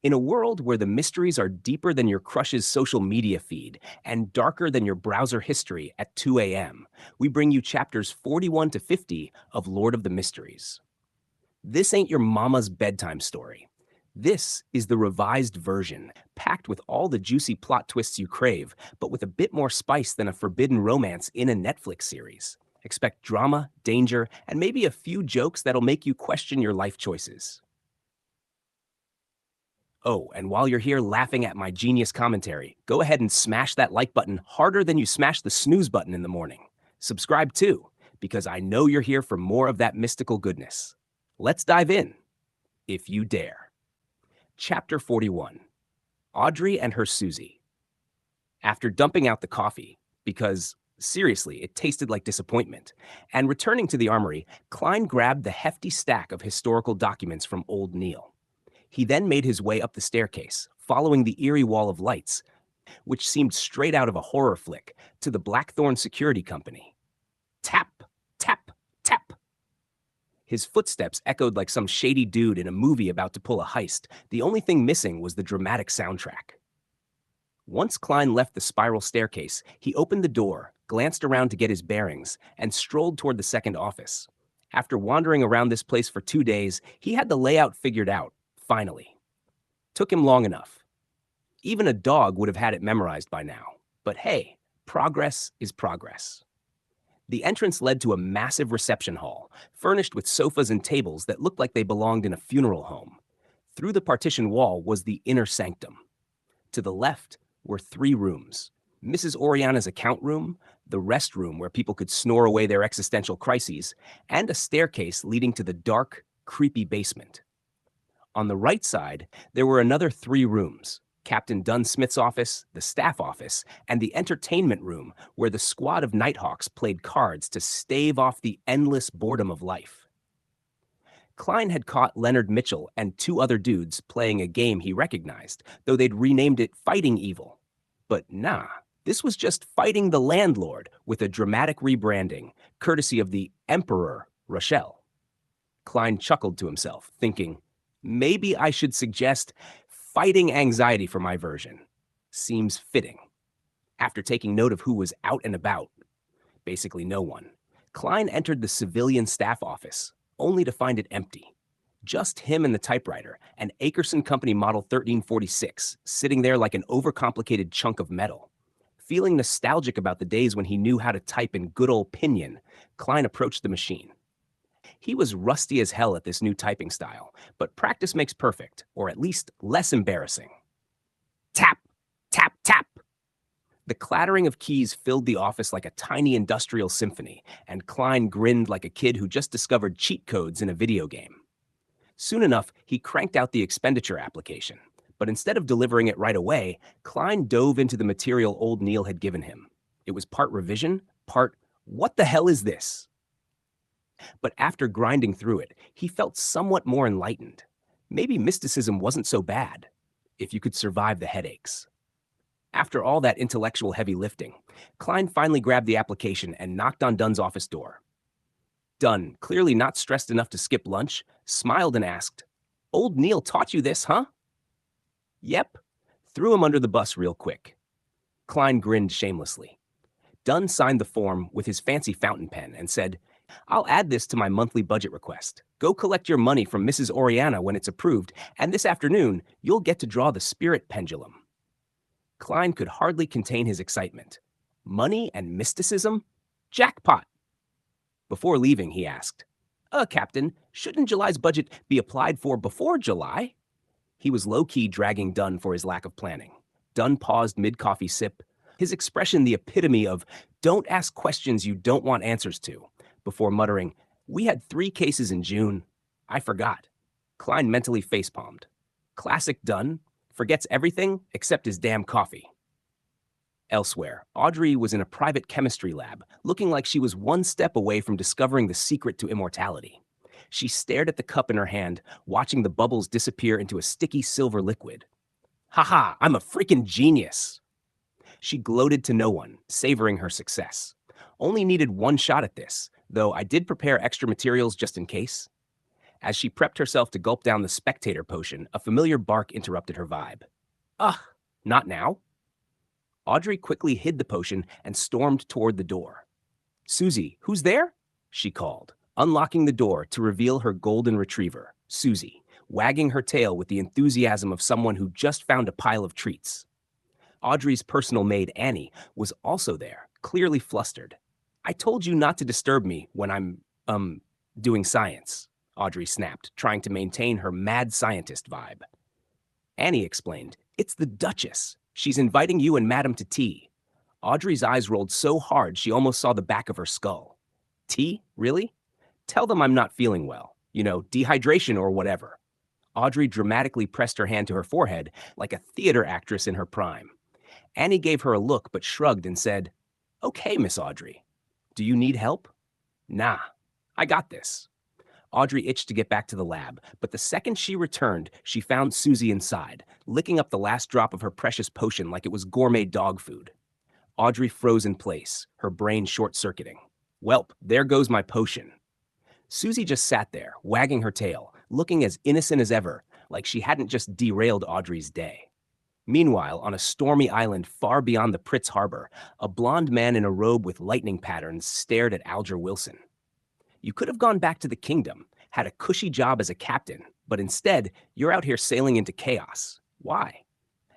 In a world where the mysteries are deeper than your crush's social media feed and darker than your browser history at 2 a.m., we bring you chapters 41 to 50 of Lord of the Mysteries. This ain't your mama's bedtime story. This is the revised version, packed with all the juicy plot twists you crave, but with a bit more spice than a forbidden romance in a Netflix series. Expect drama, danger, and maybe a few jokes that'll make you question your life choices. Oh, and while you're here laughing at my genius commentary, go ahead and smash that like button harder than you smash the snooze button in the morning. Subscribe too, because I know you're here for more of that mystical goodness. Let's dive in, if you dare. Chapter 41, Audrey and her Susie. After dumping out the coffee, because seriously, it tasted like disappointment, and returning to the armory, Klein grabbed the hefty stack of historical documents from old Neil. He then made his way up the staircase, following the eerie wall of lights, which seemed straight out of a horror flick, to the Blackthorn Security Company. Tap, tap, tap. His footsteps echoed like some shady dude in a movie about to pull a heist. The only thing missing was the dramatic soundtrack. Once Klein left the spiral staircase, he opened the door, glanced around to get his bearings, and strolled toward the second office. After wandering around this place for 2 days, he had the layout figured out. Finally. Took him long enough. Even a dog would have had it memorized by now. But hey, progress is progress. The entrance led to a massive reception hall, furnished with sofas and tables that looked like they belonged in a funeral home. Through the partition wall was the inner sanctum. To the left were 3 rooms. Mrs. Oriana's account room, the rest room where people could snore away their existential crises, and a staircase leading to the dark, creepy basement. On the right side, there were another 3 rooms, Captain Dunsmith's office, the staff office, and the entertainment room where the squad of Nighthawks played cards to stave off the endless boredom of life. Klein had caught Leonard Mitchell and 2 other dudes playing a game he recognized, though they'd renamed it Fighting Evil. But nah, this was just Fighting the Landlord with a dramatic rebranding, courtesy of the Emperor Rochelle. Klein chuckled to himself, thinking, maybe I should suggest Fighting Anxiety for my version. Seems fitting. After taking note of who was out and about, basically no one, Klein entered the civilian staff office, only to find it empty. Just him and the typewriter, an Akerson Company Model 1346, sitting there like an overcomplicated chunk of metal. Feeling nostalgic about the days when he knew how to type in good old Pinyin, Klein approached the machine. He was rusty as hell at this new typing style, but practice makes perfect, or at least less embarrassing. Tap, tap, tap. The clattering of keys filled the office like a tiny industrial symphony, and Klein grinned like a kid who just discovered cheat codes in a video game. Soon enough, he cranked out the expenditure application, but instead of delivering it right away, Klein dove into the material old Neil had given him. It was part revision, part, what the hell is this? But after grinding through it, he felt somewhat more enlightened. Maybe mysticism wasn't so bad, if you could survive the headaches. After all that intellectual heavy lifting, Klein finally grabbed the application and knocked on Dunn's office door. Dunn, clearly not stressed enough to skip lunch, smiled and asked, "Old Neil taught you this, huh?" "Yep." Threw him under the bus real quick. Klein grinned shamelessly. Dunn signed the form with his fancy fountain pen and said, "I'll add this to my monthly budget request. Go collect your money from Mrs. Oriana when it's approved, and this afternoon, you'll get to draw the spirit pendulum." Klein could hardly contain his excitement. Money and mysticism? Jackpot! Before leaving, he asked, Captain, shouldn't July's budget be applied for before July?" He was low-key dragging Dunn for his lack of planning. Dunn paused mid-coffee sip, his expression the epitome of, don't ask questions you don't want answers to, before muttering, "We had 3 cases in June. I forgot." Klein mentally facepalmed. Classic Dunn, forgets everything except his damn coffee. Elsewhere, Audrey was in a private chemistry lab, looking like she was one step away from discovering the secret to immortality. She stared at the cup in her hand, watching the bubbles disappear into a sticky silver liquid. "Haha, I'm a freaking genius!" She gloated to no one, savoring her success. Only needed 1 shot at this, though I did prepare extra materials just in case. As she prepped herself to gulp down the spectator potion, a familiar bark interrupted her vibe. Ugh, not now. Audrey quickly hid the potion and stormed toward the door. Susie, who's there? She called, unlocking the door to reveal her golden retriever, Susie, wagging her tail with the enthusiasm of someone who just found a pile of treats. Audrey's personal maid, Annie, was also there, clearly flustered. I told you not to disturb me when I'm doing science, Audrey snapped, trying to maintain her mad scientist vibe. Annie explained, it's the Duchess. She's inviting you and Madame to tea. Audrey's eyes rolled so hard she almost saw the back of her skull. Tea? Really? Tell them I'm not feeling well. Dehydration or whatever. Audrey dramatically pressed her hand to her forehead like a theater actress in her prime. Annie gave her a look but shrugged and said, Okay, Miss Audrey. Do you need help? Nah, I got this. Audrey itched to get back to the lab, but the second she returned, she found Susie inside, licking up the last drop of her precious potion like it was gourmet dog food. Audrey froze in place, her brain short-circuiting. Welp, there goes my potion. Susie just sat there, wagging her tail, looking as innocent as ever, like she hadn't just derailed Audrey's day. Meanwhile, on a stormy island far beyond the Pritz Harbor, a blond man in a robe with lightning patterns stared at Alger Wilson. You could have gone back to the kingdom, had a cushy job as a captain, but instead, you're out here sailing into chaos. Why?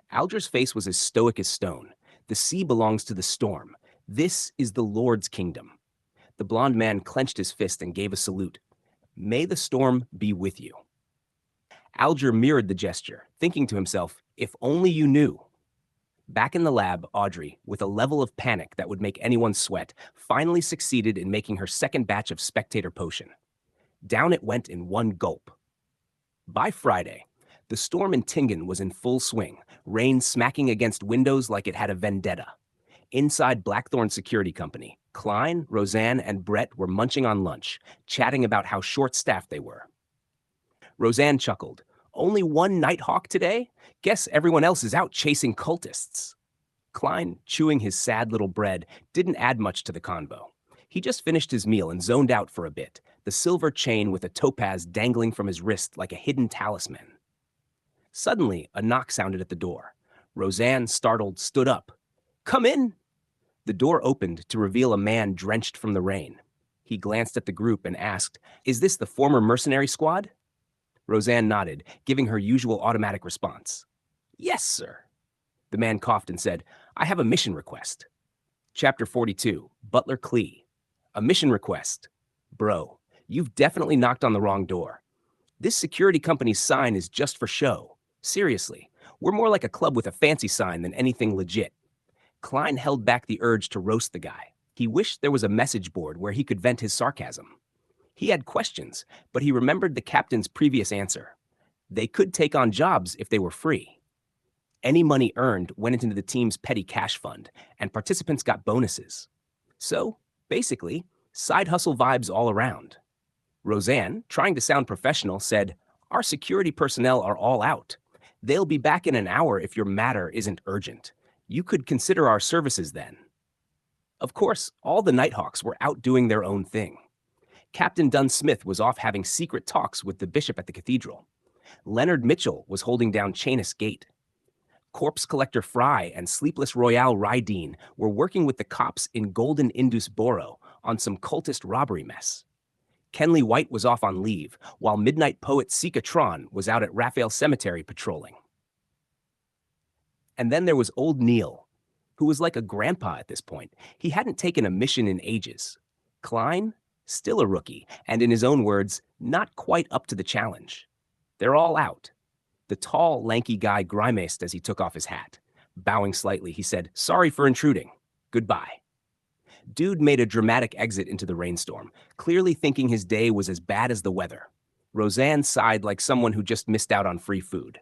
Alger's face was as stoic as stone. The sea belongs to the storm. This is the Lord's kingdom. The blond man clenched his fist and gave a salute. May the storm be with you. Alger mirrored the gesture, thinking to himself, if only you knew. Back in the lab, Audrey, with a level of panic that would make anyone sweat, finally succeeded in making her second batch of spectator potion. Down it went in one gulp. By Friday, the storm in Tingen was in full swing, rain smacking against windows like it had a vendetta. Inside Blackthorn Security Company, Klein, Roseanne, and Brett were munching on lunch, chatting about how short-staffed they were. Roseanne chuckled. Only one Nighthawk today? Guess everyone else is out chasing cultists. Klein, chewing his sad little bread, didn't add much to the convo. He just finished his meal and zoned out for a bit, the silver chain with a topaz dangling from his wrist like a hidden talisman. Suddenly, a knock sounded at the door. Roseanne, startled, stood up. Come in! The door opened to reveal a man drenched from the rain. He glanced at the group and asked, Is this the former mercenary squad? Roseanne nodded, giving her usual automatic response. Yes, sir. The man coughed and said, I have a mission request. Chapter 42, Butler Klee. A mission request. Bro, you've definitely knocked on the wrong door. This security company's sign is just for show. Seriously, we're more like a club with a fancy sign than anything legit. Klein held back the urge to roast the guy. He wished there was a message board where he could vent his sarcasm. He had questions, but he remembered the captain's previous answer. They could take on jobs if they were free. Any money earned went into the team's petty cash fund, and participants got bonuses. So, basically, side hustle vibes all around. Roseanne, trying to sound professional, said, Our security personnel are all out. They'll be back in an hour if your matter isn't urgent. You could consider our services then. Of course, all the Nighthawks were out doing their own thing. Captain Dunn Smith was off having secret talks with the bishop at the cathedral. Leonard Mitchell was holding down Chanis Gate. Corpse Collector Fry and Sleepless Royale Rydeen were working with the cops in Golden Indus Borough on some cultist robbery mess. Kenley White was off on leave, while Midnight Poet Sika Tron was out at Raphael Cemetery patrolling. And then there was old Neil, who was like a grandpa at this point. He hadn't taken a mission in ages. Klein? Still a rookie, and in his own words, not quite up to the challenge. They're all out. The tall, lanky guy grimaced as he took off his hat. Bowing slightly, he said, Sorry for intruding. Goodbye. Dude made a dramatic exit into the rainstorm, clearly thinking his day was as bad as the weather. Roseanne sighed like someone who just missed out on free food.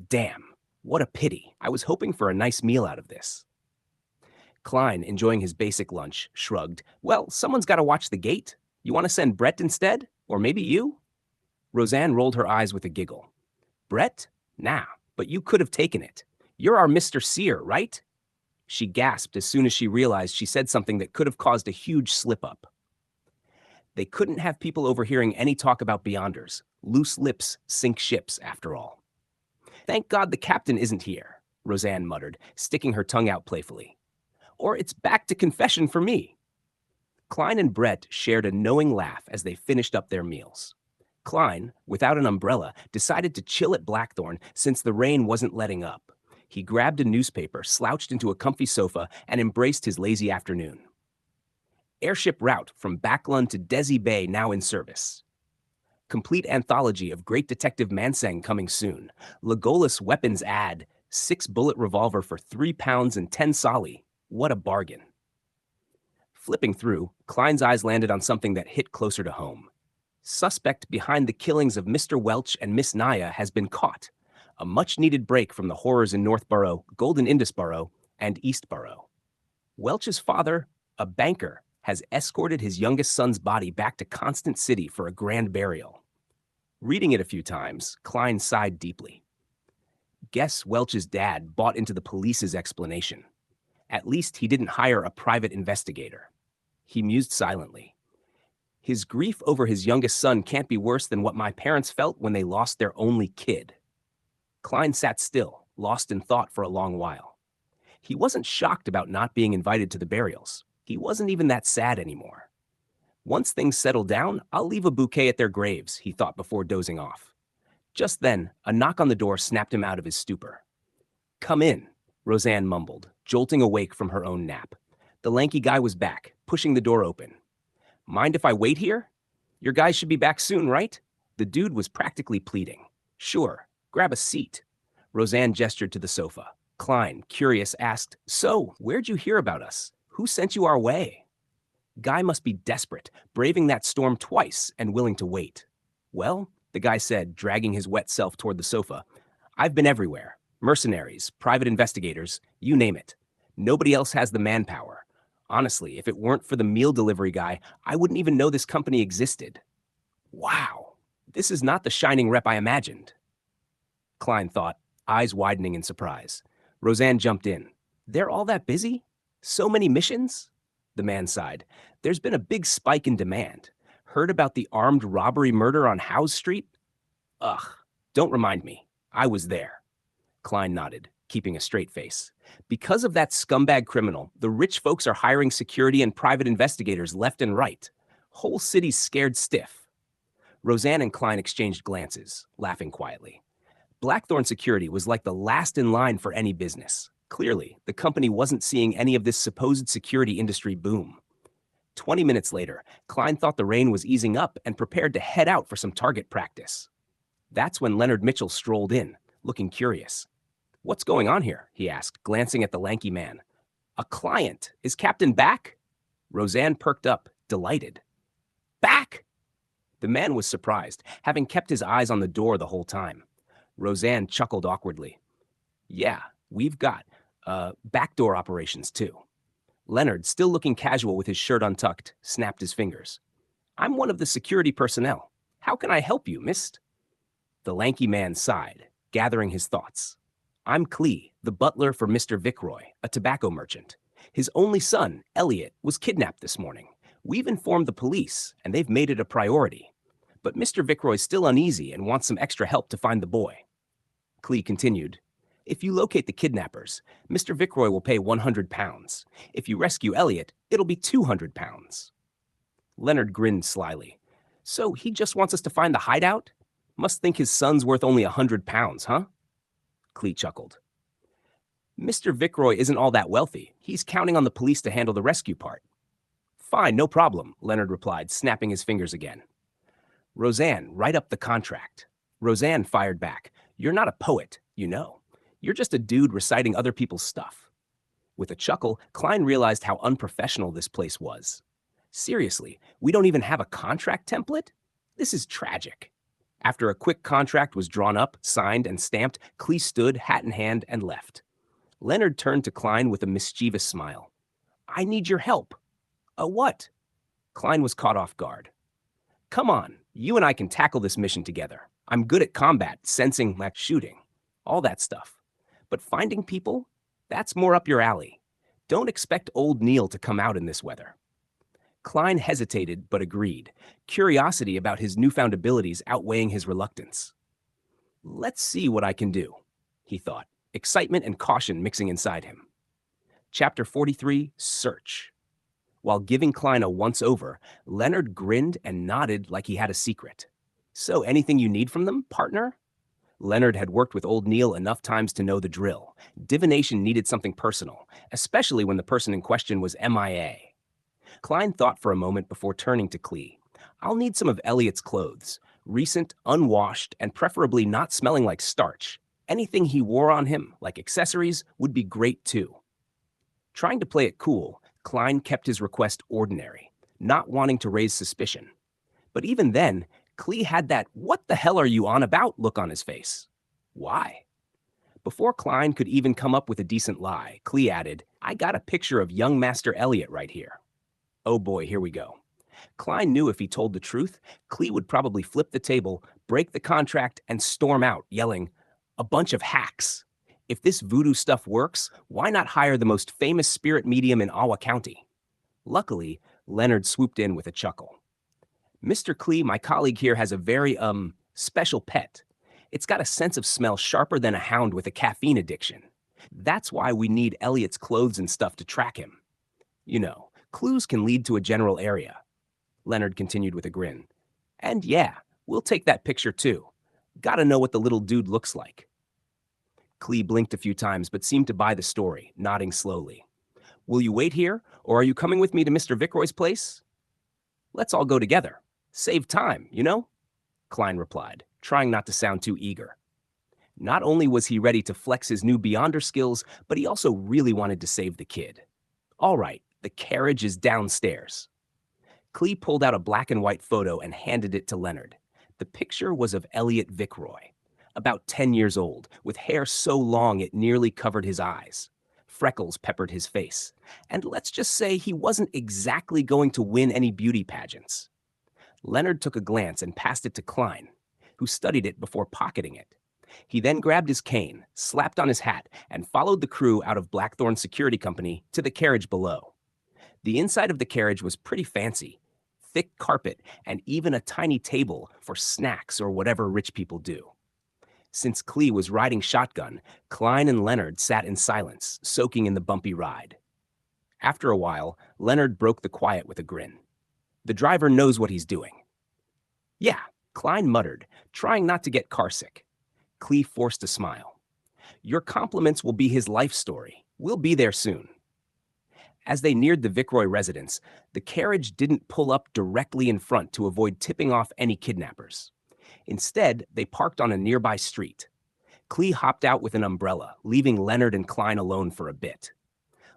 Damn, what a pity. I was hoping for a nice meal out of this. Klein, enjoying his basic lunch, shrugged. Well, someone's got to watch the gate. You want to send Brett instead? Or maybe you? Roseanne rolled her eyes with a giggle. Brett? Nah, but you could have taken it. You're our Mr. Seer, right? She gasped as soon as she realized she said something that could have caused a huge slip-up. They couldn't have people overhearing any talk about Beyonders. Loose lips sink ships, after all. Thank God the captain isn't here, Roseanne muttered, sticking her tongue out playfully. Or it's back to confession for me. Klein and Brett shared a knowing laugh as they finished up their meals. Klein, without an umbrella, decided to chill at Blackthorn since the rain wasn't letting up. He grabbed a newspaper, slouched into a comfy sofa, and embraced his lazy afternoon. Airship route from Backlund to Desi Bay now in service. Complete anthology of Great Detective Manseng coming soon. Legolas weapons ad, 6-bullet revolver for £3 and 10 solly. What a bargain. Flipping through, Klein's eyes landed on something that hit closer to home. Suspect behind the killings of Mr. Welch and Miss Naya has been caught. A much-needed break from the horrors in Northborough, Golden Indusborough, and Eastborough. Welch's father, a banker, has escorted his youngest son's body back to Constant City for a grand burial. Reading it a few times, Klein sighed deeply. Guess Welch's dad bought into the police's explanation. At least he didn't hire a private investigator. He mused silently. His grief over his youngest son can't be worse than what my parents felt when they lost their only kid. Klein sat still, lost in thought for a long while. He wasn't shocked about not being invited to the burials. He wasn't even that sad anymore. Once things settle down, I'll leave a bouquet at their graves, he thought before dozing off. Just then, a knock on the door snapped him out of his stupor. Come in, Roseanne mumbled, jolting awake from her own nap. The lanky guy was back, pushing the door open. Mind if I wait here? Your guys should be back soon, right? The dude was practically pleading. Sure, grab a seat. Roseanne gestured to the sofa. Klein, curious, asked, So, where'd you hear about us? Who sent you our way? Guy must be desperate, braving that storm twice and willing to wait. Well, the guy said, dragging his wet self toward the sofa, I've been everywhere. Mercenaries, private investigators, you name it. Nobody else has the manpower. Honestly, if it weren't for the meal delivery guy, I wouldn't even know this company existed. Wow, this is not the shining rep I imagined. Klein thought, eyes widening in surprise. Roseanne jumped in. They're all that busy? So many missions? The man sighed. There's been a big spike in demand. Heard about the armed robbery murder on Howe Street? Ugh, don't remind me. I was there. Klein nodded, keeping a straight face. Because of that scumbag criminal, the rich folks are hiring security and private investigators left and right. Whole city's scared stiff. Roseanne and Klein exchanged glances, laughing quietly. Blackthorn Security was like the last in line for any business. Clearly, the company wasn't seeing any of this supposed security industry boom. 20 minutes later, Klein thought the rain was easing up and prepared to head out for some target practice. That's when Leonard Mitchell strolled in, looking curious. What's going on here? He asked, glancing at the lanky man. A client. Is Captain back? Roseanne perked up, delighted. Back? The man was surprised, having kept his eyes on the door the whole time. Roseanne chuckled awkwardly. Yeah, we've got backdoor operations, too. Leonard, still looking casual with his shirt untucked, snapped his fingers. I'm one of the security personnel. How can I help you, miss? The lanky man sighed, gathering his thoughts. I'm Klee, the butler for Mr. Vickroy, a tobacco merchant. His only son, Elliot, was kidnapped this morning. We've informed the police, and they've made it a priority. But Mr. Vickroy's still uneasy and wants some extra help to find the boy. Klee continued, If you locate the kidnappers, Mr. Vickroy will pay £100. If you rescue Elliot, it'll be £200. Leonard grinned slyly. So he just wants us to find the hideout? Must think his son's worth only £100, huh? Klee chuckled. Mr. Vickroy isn't all that wealthy. He's counting on the police to handle the rescue part. Fine, no problem, Leonard replied, snapping his fingers again. Roseanne, write up the contract. Roseanne fired back. You're not a poet, you know. You're just a dude reciting other people's stuff. With a chuckle, Klein realized how unprofessional this place was. Seriously, we don't even have a contract template? This is tragic. After a quick contract was drawn up, signed, and stamped, Klee stood, hat in hand, and left. Leonard turned to Klein with a mischievous smile. I need your help. A what? Klein was caught off guard. Come on, you and I can tackle this mission together. I'm good at combat, sensing, shooting, all that stuff. But finding people? That's more up your alley. Don't expect old Neil to come out in this weather. Klein hesitated but agreed, curiosity about his newfound abilities outweighing his reluctance. Let's see what I can do, he thought, excitement and caution mixing inside him. Chapter 43, Search. While giving Klein a once-over, Leonard grinned and nodded like he had a secret. So anything you need from them, partner? Leonard had worked with old Neil enough times to know the drill. Divination needed something personal, especially when the person in question was MIA. Klein thought for a moment before turning to Klee. I'll need some of Elliot's clothes, recent, unwashed, and preferably not smelling like starch. Anything he wore on him, like accessories, would be great too. Trying to play it cool, Klein kept his request ordinary, not wanting to raise suspicion. But even then, Klee had that "what the hell are you on about" look on his face. Why? Before Klein could even come up with a decent lie, Klee added, I got a picture of young Master Elliot right here. Oh boy, here we go. Klein knew if he told the truth, Klee would probably flip the table, break the contract, and storm out, yelling, a bunch of hacks. If this voodoo stuff works, why not hire the most famous spirit medium in Awa County? Luckily, Leonard swooped in with a chuckle. Mr. Klee, my colleague here, has a very, special pet. It's got a sense of smell sharper than a hound with a caffeine addiction. That's why we need Elliot's clothes and stuff to track him. You know, clues can lead to a general area. Leonard continued with a grin. And yeah, we'll take that picture too. Gotta know what the little dude looks like. Klee blinked a few times but seemed to buy the story, nodding slowly. Will you wait here, or are you coming with me to Mr. Vickroy's place? Let's all go together. Save time, you know? Klein replied, trying not to sound too eager. Not only was he ready to flex his new Beyonder skills, but he also really wanted to save the kid. All right, the carriage is downstairs. Klee pulled out a black and white photo and handed it to Leonard. The picture was of Elliot Vickroy, about 10 years old, with hair so long it nearly covered his eyes. Freckles peppered his face, and let's just say he wasn't exactly going to win any beauty pageants. Leonard took a glance and passed it to Klein, who studied it before pocketing it. He then grabbed his cane, slapped on his hat, and followed the crew out of Blackthorn Security Company to the carriage below. The inside of the carriage was pretty fancy, thick carpet, and even a tiny table for snacks or whatever rich people do. Since Klee was riding shotgun, Klein and Leonard sat in silence, soaking in the bumpy ride. After a while, Leonard broke the quiet with a grin. The driver knows what he's doing. Yeah, Klein muttered, trying not to get carsick. Klee forced a smile. Your compliments will be his life story. We'll be there soon. As they neared the Vickroy residence, the carriage didn't pull up directly in front to avoid tipping off any kidnappers. Instead, they parked on a nearby street. Klee hopped out with an umbrella, leaving Leonard and Klein alone for a bit.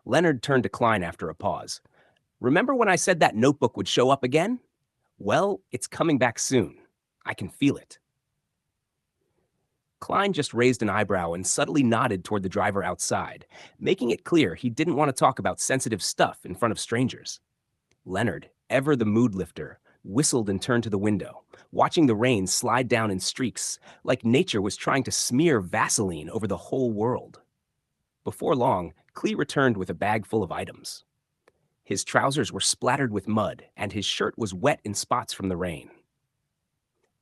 Leonard turned to Klein after a pause. Remember when I said that notebook would show up again? Well, it's coming back soon. I can feel it. Klein just raised an eyebrow and subtly nodded toward the driver outside, making it clear he didn't want to talk about sensitive stuff in front of strangers. Leonard, ever the mood lifter, whistled and turned to the window, watching the rain slide down in streaks like nature was trying to smear Vaseline over the whole world. Before long, Klee returned with a bag full of items. His trousers were splattered with mud, and his shirt was wet in spots from the rain.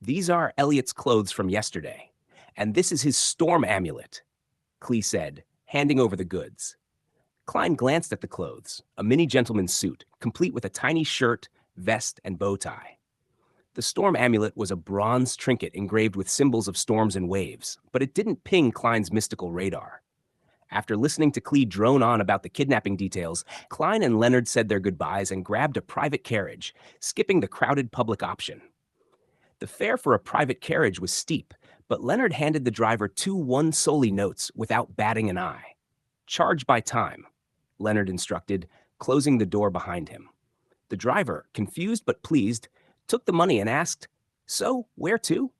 These are Elliot's clothes from yesterday, and this is his storm amulet, Klee said, handing over the goods. Klein glanced at the clothes, a mini gentleman's suit, complete with a tiny shirt, vest, and bow tie. The storm amulet was a bronze trinket engraved with symbols of storms and waves, but it didn't ping Klein's mystical radar. After listening to Klee drone on about the kidnapping details, Klein and Leonard said their goodbyes and grabbed a private carriage, skipping the crowded public option. The fare for a private carriage was steep, but Leonard handed the driver 2 one-solely notes without batting an eye. Charge by time, Leonard instructed, closing the door behind him. The driver, confused but pleased, took the money and asked, So, where to?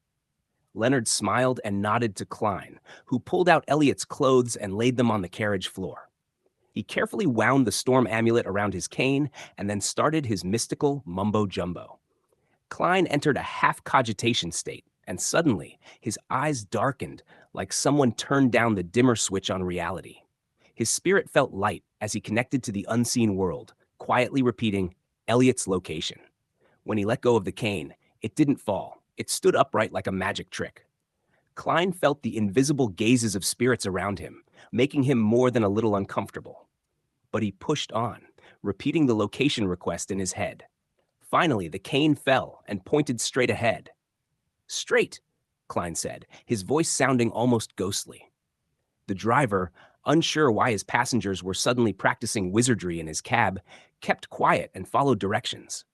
Leonard smiled and nodded to Klein, who pulled out Elliot's clothes and laid them on the carriage floor. He carefully wound the storm amulet around his cane and then started his mystical mumbo-jumbo. Klein entered a half-cogitation state, and suddenly his eyes darkened like someone turned down the dimmer switch on reality. His spirit felt light as he connected to the unseen world, quietly repeating, Elliot's location. When he let go of the cane, it didn't fall. It stood upright like a magic trick. Klein felt the invisible gazes of spirits around him, making him more than a little uncomfortable. But he pushed on, repeating the location request in his head. Finally, the cane fell and pointed straight ahead. Straight, Klein said, his voice sounding almost ghostly. The driver, unsure why his passengers were suddenly practicing wizardry in his cab, kept quiet and followed directions,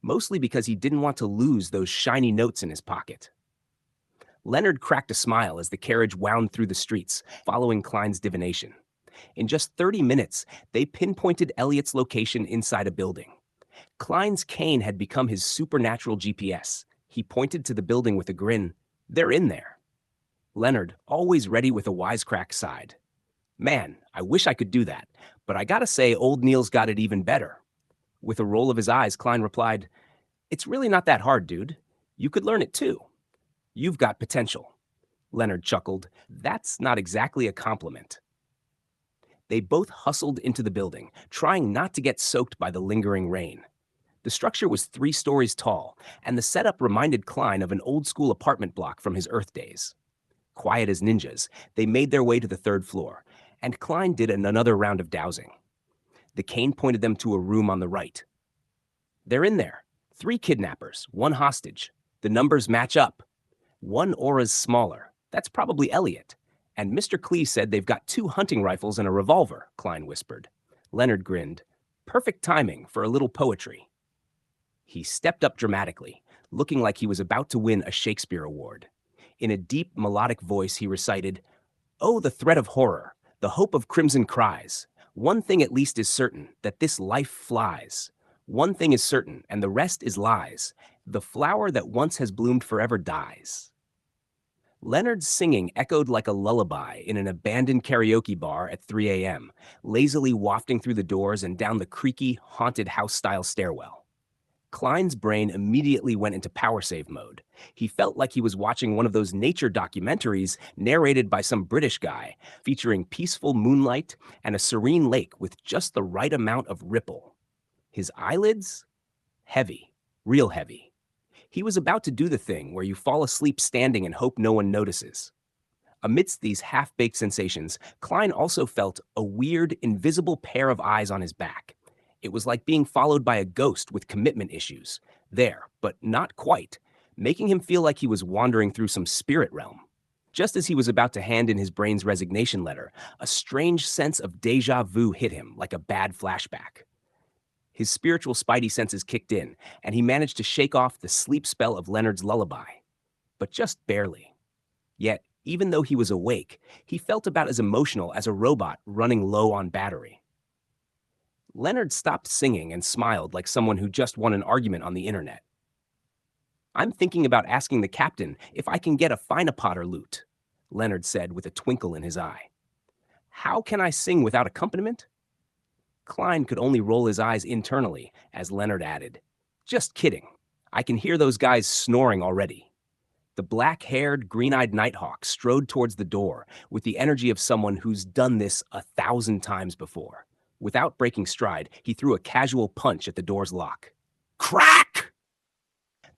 mostly because he didn't want to lose those shiny notes in his pocket. Leonard cracked a smile as the carriage wound through the streets, following Klein's divination. In just 30 minutes, they pinpointed Elliot's location inside a building. Klein's cane had become his supernatural GPS. He pointed to the building with a grin. They're in there. Leonard, always ready with a wisecrack, sighed. Man, I wish I could do that, but I gotta say old Neil's got it even better. With a roll of his eyes, Klein replied, It's really not that hard, dude. You could learn it too. You've got potential. Leonard chuckled. That's not exactly a compliment. They both hustled into the building, trying not to get soaked by the lingering rain. The structure was 3 stories tall, and the setup reminded Klein of an old-school apartment block from his Earth days. Quiet as ninjas, they made their way to the 3rd floor, and Klein did another round of dowsing. The cane pointed them to a room on the right. They're in there. 3 kidnappers, 1 hostage. The numbers match up. 1 aura's smaller. That's probably Elliot. And Mr. Klee said they've got 2 hunting rifles and a revolver, Klein whispered. Leonard grinned. Perfect timing for a little poetry. He stepped up dramatically, looking like he was about to win a Shakespeare award. In a deep, melodic voice, he recited, Oh, the threat of horror, the hope of crimson cries. One thing at least is certain, that this life flies. One thing is certain, and the rest is lies. The flower that once has bloomed forever dies. Leonard's singing echoed like a lullaby in an abandoned karaoke bar at 3 a.m., lazily wafting through the doors and down the creaky, haunted house-style stairwell. Klein's brain immediately went into power save mode. He felt like he was watching one of those nature documentaries narrated by some British guy, featuring peaceful moonlight and a serene lake with just the right amount of ripple. His eyelids? Heavy, real heavy. He was about to do the thing where you fall asleep standing and hope no one notices. Amidst these half-baked sensations, Klein also felt a weird, invisible pair of eyes on his back. It was like being followed by a ghost with commitment issues. There, but not quite, making him feel like he was wandering through some spirit realm. Just as he was about to hand in his brain's resignation letter, a strange sense of déjà vu hit him like a bad flashback. His spiritual spidey senses kicked in, and he managed to shake off the sleep spell of Leonard's lullaby. But just barely. Yet, even though he was awake, he felt about as emotional as a robot running low on battery. Leonard stopped singing and smiled like someone who just won an argument on the internet. I'm thinking about asking the captain if I can get a Fina-Potter lute, Leonard said with a twinkle in his eye. How can I sing without accompaniment? Klein could only roll his eyes internally as Leonard added, Just kidding. I can hear those guys snoring already. The black-haired, green-eyed Nighthawk strode towards the door with the energy of someone who's done this 1,000 times before. Without breaking stride, he threw a casual punch at the door's lock. Crack!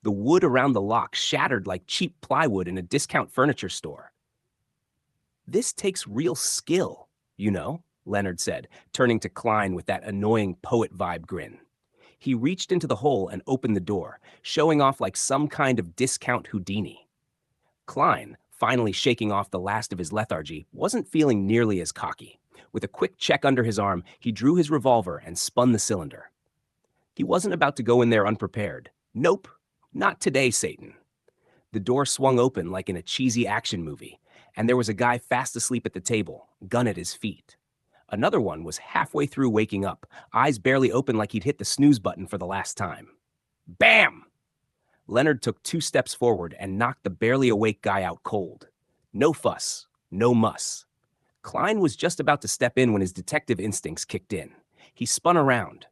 The wood around the lock shattered like cheap plywood in a discount furniture store. This takes real skill, you know, Leonard said, turning to Klein with that annoying poet vibe grin. He reached into the hole and opened the door, showing off like some kind of discount Houdini. Klein, finally shaking off the last of his lethargy, wasn't feeling nearly as cocky. With a quick check under his arm, he drew his revolver and spun the cylinder. He wasn't about to go in there unprepared. Nope, not today, Satan. The door swung open like in a cheesy action movie, and there was a guy fast asleep at the table, gun at his feet. Another one was halfway through waking up, eyes barely open like he'd hit the snooze button for the last time. Bam! Leonard took 2 steps forward and knocked the barely awake guy out cold. No fuss, no muss. Klein was just about to step in when his detective instincts kicked in. He spun around,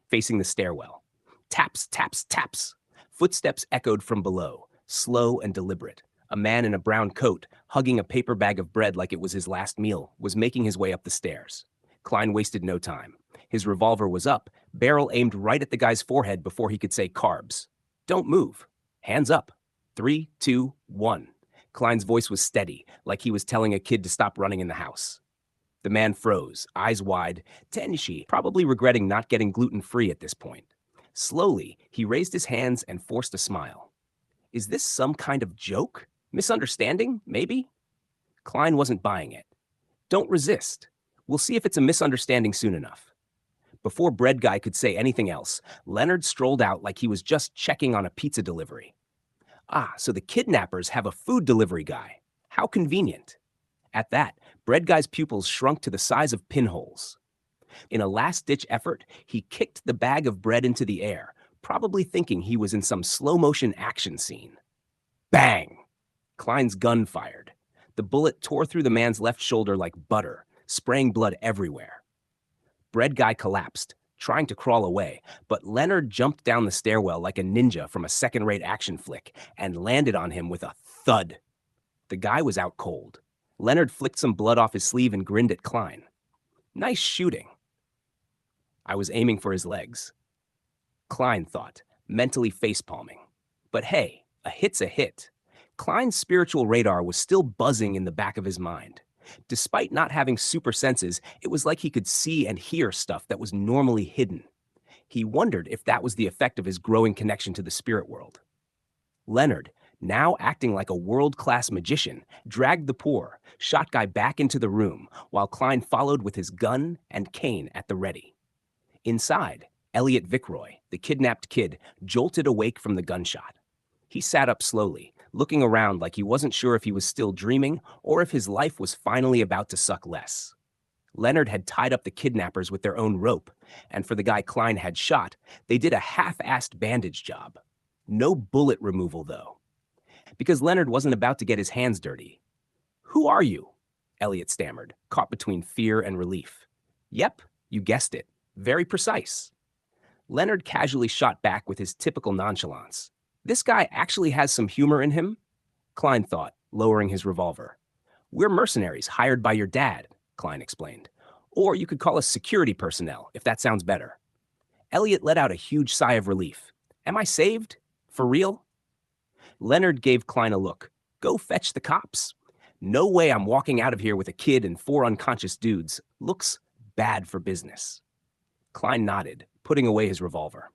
facing the stairwell. Taps, taps, taps. Footsteps echoed from below, slow and deliberate. A man in a brown coat, hugging a paper bag of bread like it was his last meal, was making his way up the stairs. Klein wasted no time. His revolver was up, barrel aimed right at the guy's forehead before he could say carbs. Don't move. Hands up. 3, 2, 1. Klein's voice was steady, like he was telling a kid to stop running in the house. The man froze, eyes wide, Tenshi probably regretting not getting gluten-free at this point. Slowly, he raised his hands and forced a smile. Is this some kind of joke? Misunderstanding, maybe? Klein wasn't buying it. Don't resist. We'll see if it's a misunderstanding soon enough. Before Bread Guy could say anything else, Leonard strolled out like he was just checking on a pizza delivery. Ah, so the kidnappers have a food delivery guy. How convenient. At that, Bread Guy's pupils shrunk to the size of pinholes. In a last-ditch effort, he kicked the bag of bread into the air, probably thinking he was in some slow-motion action scene. Bang! Klein's gun fired. The bullet tore through the man's left shoulder like butter, spraying blood everywhere. Bread Guy collapsed, trying to crawl away, but Leonard jumped down the stairwell like a ninja from a second-rate action flick and landed on him with a thud. The guy was out cold. Leonard flicked some blood off his sleeve and grinned at Klein. Nice shooting. I was aiming for his legs. Klein thought, mentally facepalming. But hey, a hit's a hit. Klein's spiritual radar was still buzzing in the back of his mind. Despite not having super senses, it was like he could see and hear stuff that was normally hidden. He wondered if that was the effect of his growing connection to the spirit world. Leonard, now acting like a world-class magician, dragged the poor, shot guy back into the room, while Klein followed with his gun and cane at the ready. Inside, Elliot Vickroy, the kidnapped kid, jolted awake from the gunshot. He sat up slowly, looking around like he wasn't sure if he was still dreaming or if his life was finally about to suck less. Leonard had tied up the kidnappers with their own rope, and for the guy Klein had shot, they did a half-assed bandage job. No bullet removal, though. Because Leonard wasn't about to get his hands dirty. Who are you? Elliot stammered, caught between fear and relief. Yep, you guessed it. Very precise. Leonard casually shot back with his typical nonchalance. This guy actually has some humor in him? Klein thought, lowering his revolver. We're mercenaries hired by your dad, Klein explained. Or you could call us security personnel, if that sounds better. Elliot let out a huge sigh of relief. Am I saved? For real? Leonard gave Klein a look. Go fetch the cops. No way I'm walking out of here with a kid and 4 unconscious dudes. Looks bad for business. Klein nodded, putting away his revolver.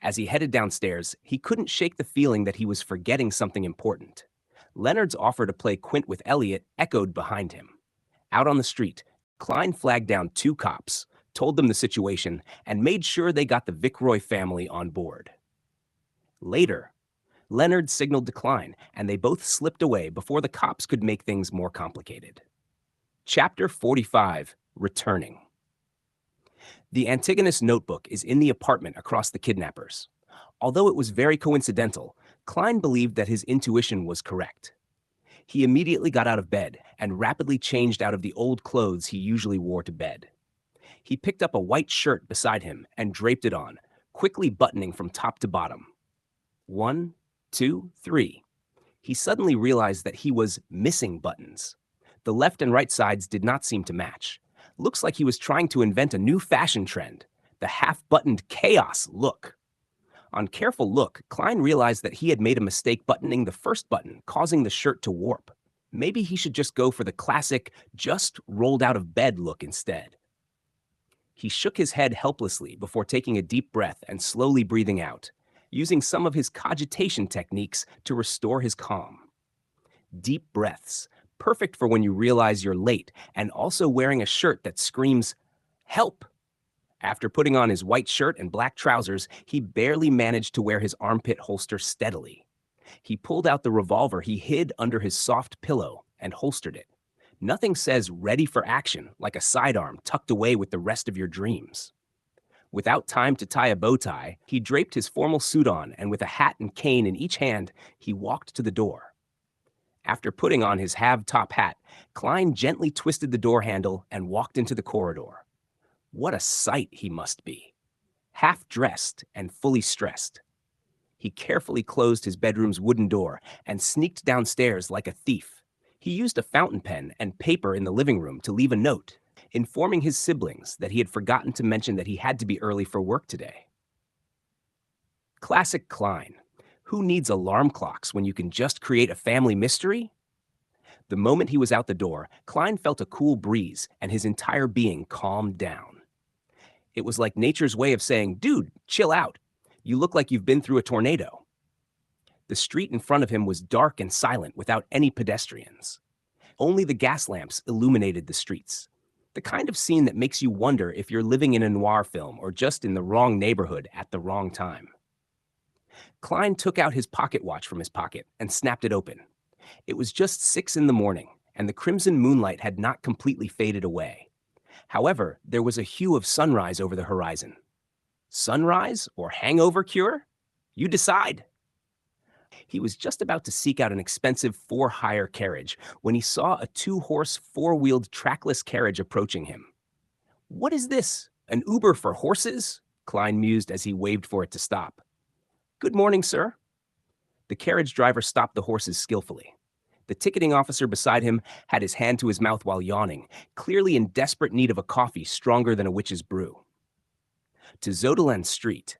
As he headed downstairs, he couldn't shake the feeling that he was forgetting something important. Leonard's offer to play quint with Elliot echoed behind him. Out on the street, Klein flagged down 2 cops, told them the situation, and made sure they got the Vickroy family on board. Later, Leonard signaled to Klein, and they both slipped away before the cops could make things more complicated. Chapter 45, Returning. The Antigonus notebook is in the apartment across the kidnappers. Although it was very coincidental, Klein believed that his intuition was correct. He immediately got out of bed and rapidly changed out of the old clothes he usually wore to bed. He picked up a white shirt beside him and draped it on, quickly buttoning from top to bottom. 1, 2, 3. He suddenly realized that he was missing buttons. The left and right sides did not seem to match. Looks like he was trying to invent a new fashion trend, the half-buttoned chaos look. On careful look, Klein realized that he had made a mistake buttoning the first button, causing the shirt to warp. Maybe he should just go for the classic, just rolled out of bed look instead. He shook his head helplessly before taking a deep breath and slowly breathing out, using some of his cogitation techniques to restore his calm. Deep breaths, perfect for when you realize you're late and also wearing a shirt that screams, "Help!" After putting on his white shirt and black trousers, he barely managed to wear his armpit holster steadily. He pulled out the revolver he hid under his soft pillow and holstered it. Nothing says ready for action like a sidearm tucked away with the rest of your dreams. Without time to tie a bow tie, he draped his formal suit on, and with a hat and cane in each hand, he walked to the door. After putting on his half-top hat, Klein gently twisted the door handle and walked into the corridor. What a sight he must be. Half-dressed and fully stressed. He carefully closed his bedroom's wooden door and sneaked downstairs like a thief. He used a fountain pen and paper in the living room to leave a note. informing his siblings that he had forgotten to mention that he had to be early for work today. Classic Klein. Who needs alarm clocks when you can just create a family mystery? The moment he was out the door, Klein felt a cool breeze and his entire being calmed down. It was like nature's way of saying, "Dude, chill out. You look like you've been through a tornado." The street in front of him was dark and silent without any pedestrians. Only the gas lamps illuminated the streets. The kind of scene that makes you wonder if you're living in a noir film or just in the wrong neighborhood at the wrong time. Klein took out his pocket watch from his pocket and snapped it open. It was just 6 in the morning, and the crimson moonlight had not completely faded away. However, there was a hue of sunrise over the horizon. Sunrise or hangover cure? You decide. He was just about to seek out an expensive for-hire carriage when he saw a 2-horse, 4-wheeled trackless carriage approaching him. "What is this? An Uber for horses?" Klein mused as he waved for it to stop. "Good morning, sir." The carriage driver stopped the horses skillfully. The ticketing officer beside him had his hand to his mouth while yawning, clearly in desperate need of a coffee stronger than a witch's brew. To Zodeland Street.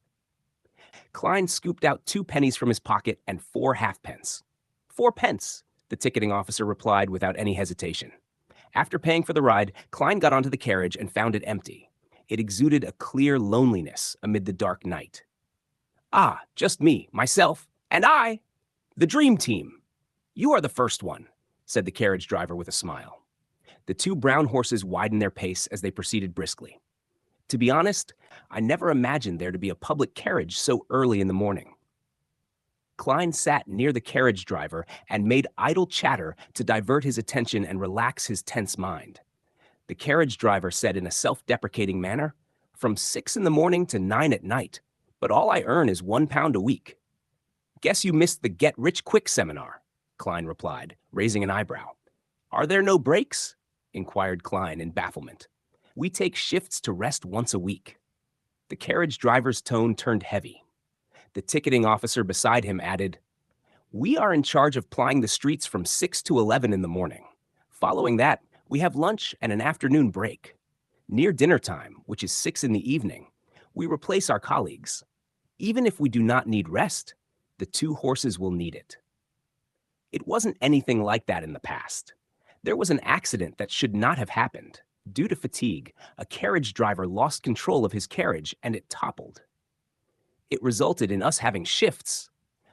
Klein scooped out 2 pennies from his pocket and 4 halfpence. 4 pence, the ticketing officer replied without any hesitation. After paying for the ride, Klein got onto the carriage and found it empty. It exuded a clear loneliness amid the dark night. "Ah, just me, myself, and I, the dream team. You are the first one," said the carriage driver with a smile. The 2 brown horses widened their pace as they proceeded briskly. "To be honest, I never imagined there to be a public carriage so early in the morning." Klein sat near the carriage driver and made idle chatter to divert his attention and relax his tense mind. The carriage driver said in a self-deprecating manner, "From 6 in the morning to 9 at night, but all I earn is £1 a week." "Guess you missed the Get Rich Quick seminar," Klein replied, raising an eyebrow. "Are there no breaks?" inquired Klein in bafflement. "We take shifts to rest once a week." The carriage driver's tone turned heavy. The ticketing officer beside him added, "We are in charge of plying the streets from 6 to 11 in the morning. Following that, we have lunch and an afternoon break. Near dinner time, which is 6 in the evening, we replace our colleagues. Even if we do not need rest, the 2 horses will need it." It wasn't anything like that in the past. There was an accident that should not have happened. Due to fatigue, a carriage driver lost control of his carriage and it toppled. It resulted in us having shifts.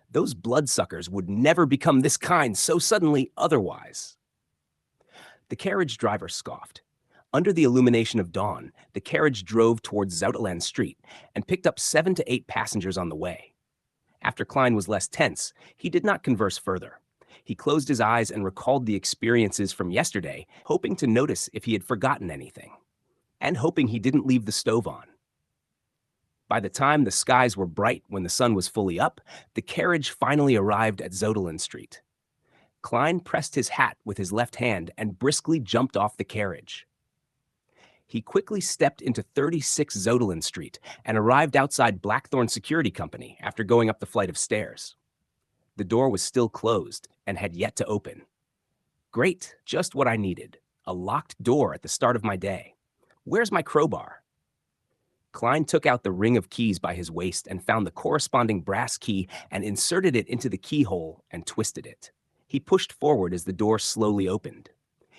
Those bloodsuckers would never become this kind so suddenly otherwise. The carriage driver scoffed. Under the illumination of dawn, the carriage drove towards Zoutland Street and picked up 7 to 8 passengers on the way. After Klein was less tense, he did not converse further. He closed his eyes and recalled the experiences from yesterday, hoping to notice if he had forgotten anything, and hoping he didn't leave the stove on. By the time the skies were bright when the sun was fully up, the carriage finally arrived at Zodeland Street. Klein pressed his hat with his left hand and briskly jumped off the carriage. He quickly stepped into 36 Zodeland Street and arrived outside Blackthorn Security Company after going up the flight of stairs. The door was still closed and had yet to open. Great, just what I needed. A locked door at the start of my day. Where's my crowbar? Klein took out the ring of keys by his waist and found the corresponding brass key and inserted it into the keyhole and twisted it. He pushed forward as the door slowly opened.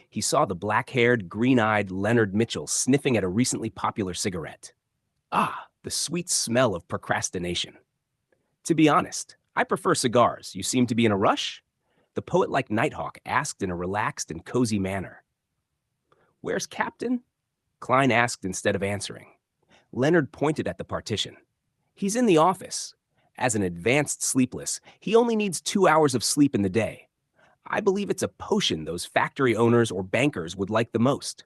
He saw the black-haired, green-eyed Leonard Mitchell sniffing at a recently popular cigarette. Ah, the sweet smell of procrastination. "To be honest, I prefer cigars. You seem to be in a rush?" The poet-like Nighthawk asked in a relaxed and cozy manner. "Where's Captain?" Klein asked instead of answering. Leonard pointed at the partition. "He's in the office. As an advanced sleepless, he only needs 2 hours of sleep in the day. I believe it's a potion those factory owners or bankers would like the most."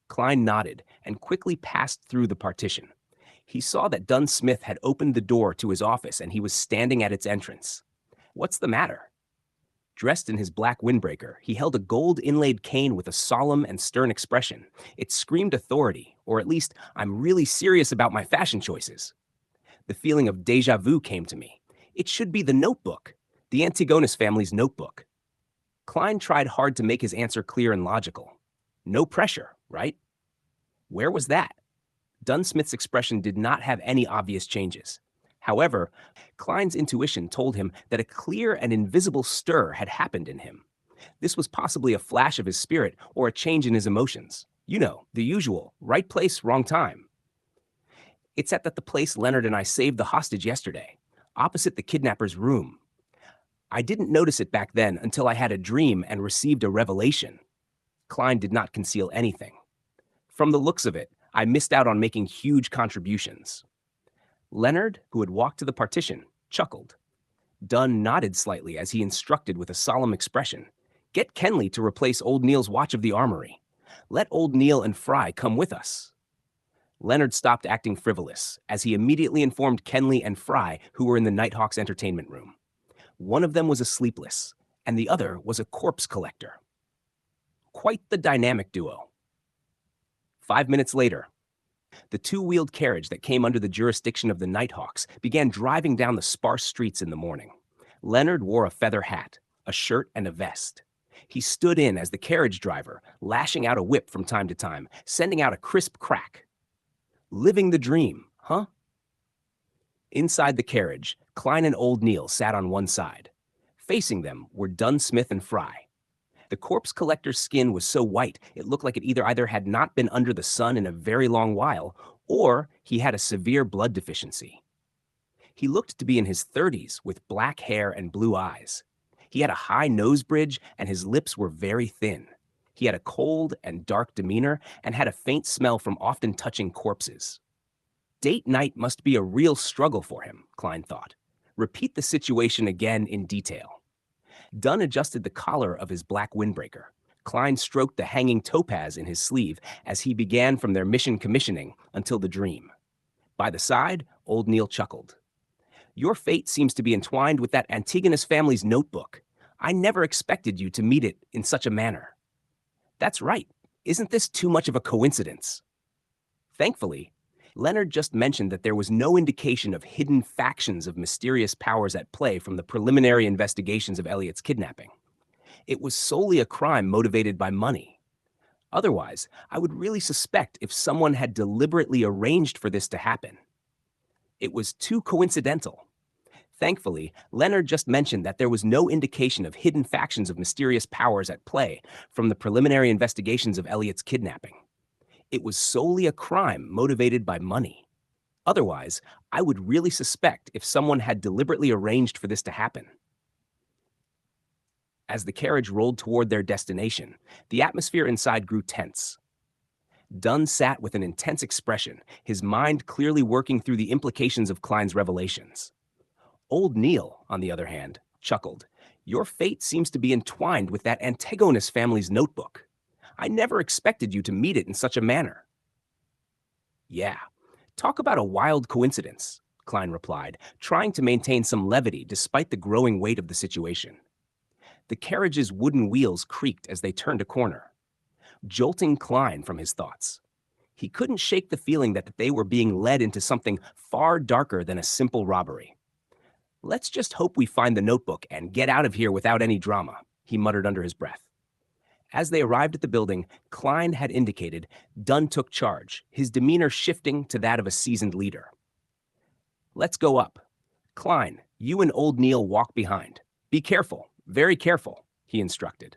Klein nodded and quickly passed through the partition. He saw that Dunn Smith had opened the door to his office and he was standing at its entrance. "What's the matter?" Dressed in his black windbreaker, he held a gold-inlaid cane with a solemn and stern expression. It screamed authority, or at least, I'm really serious about my fashion choices. The feeling of déjà vu came to me. It should be the notebook, the Antigonus family's notebook. Klein tried hard to make his answer clear and logical. "No pressure. right? Where was that? Dunsmith's expression did not have any obvious changes. However, Klein's intuition told him that a clear and invisible stir had happened in him. This was possibly a flash of his spirit or a change in his emotions. You know, the usual, right place, wrong time. It's at the place Leonard and I saved the hostage yesterday, opposite the kidnapper's room. I didn't notice it back then until I had a dream and received a revelation. Klein did not conceal anything. From the looks of it, I missed out on making huge contributions. Leonard, who had walked to the partition, chuckled. Dunn nodded slightly as he instructed with a solemn expression. Get Kenley to replace old Neil's watch of the armory. Let old Neil and Fry come with us. Leonard stopped acting frivolous, as he immediately informed Kenley and Fry, who were in the Nighthawk's entertainment room. One of them was a sleepless, and the other was a corpse collector. Quite the dynamic duo. 5 minutes later, the two-wheeled carriage that came under the jurisdiction of the Nighthawks began driving down the sparse streets in the morning. Leonard wore a feather hat, a shirt, and a vest. He stood in as the carriage driver, lashing out a whip from time to time, sending out a crisp crack. Living the dream, huh? Inside the carriage, Klein and old Neil sat on one side. Facing them were Dunsmith and Fry. The corpse collector's skin was so white it looked like it either had not been under the sun in a very long while, or he had a severe blood deficiency. He looked to be in his 30s with black hair and blue eyes. He had a high nose bridge and his lips were very thin. He had a cold and dark demeanor and had a faint smell from often touching corpses. Date night must be a real struggle for him, Klein thought. Repeat the situation again in detail. Dunn adjusted the collar of his black windbreaker. Klein stroked the hanging topaz in his sleeve as he began from their mission commissioning until the dream. By the side, old Neil chuckled. Your fate seems to be entwined with that Antigonus family's notebook. I never expected you to meet it in such a manner. That's right. Isn't this too much of a coincidence? Thankfully, Leonard just mentioned that there was no indication of hidden factions of mysterious powers at play from the preliminary investigations of Elliot's kidnapping. It was solely a crime motivated by money. Otherwise, I would really suspect if someone had deliberately arranged for this to happen. It was too coincidental. Thankfully, Leonard just mentioned that there was no indication of hidden factions of mysterious powers at play from the preliminary investigations of Elliot's kidnapping. It was solely a crime motivated by money. Otherwise, I would really suspect if someone had deliberately arranged for this to happen. As the carriage rolled toward their destination, the atmosphere inside grew tense. Dunn sat with an intense expression, his mind clearly working through the implications of Klein's revelations. Old Neil, on the other hand, chuckled. Your fate seems to be entwined with that Antigonus family's notebook. I never expected you to meet it in such a manner. Yeah, talk about a wild coincidence, Klein replied, trying to maintain some levity despite the growing weight of the situation. The carriage's wooden wheels creaked as they turned a corner, jolting Klein from his thoughts. He couldn't shake the feeling that they were being led into something far darker than a simple robbery. Let's just hope we find the notebook and get out of here without any drama, he muttered under his breath. As they arrived at the building Klein had indicated, Dunn took charge, his demeanor shifting to that of a seasoned leader. Let's go up. Klein, you and old Neil walk behind. Be careful, very careful, he instructed.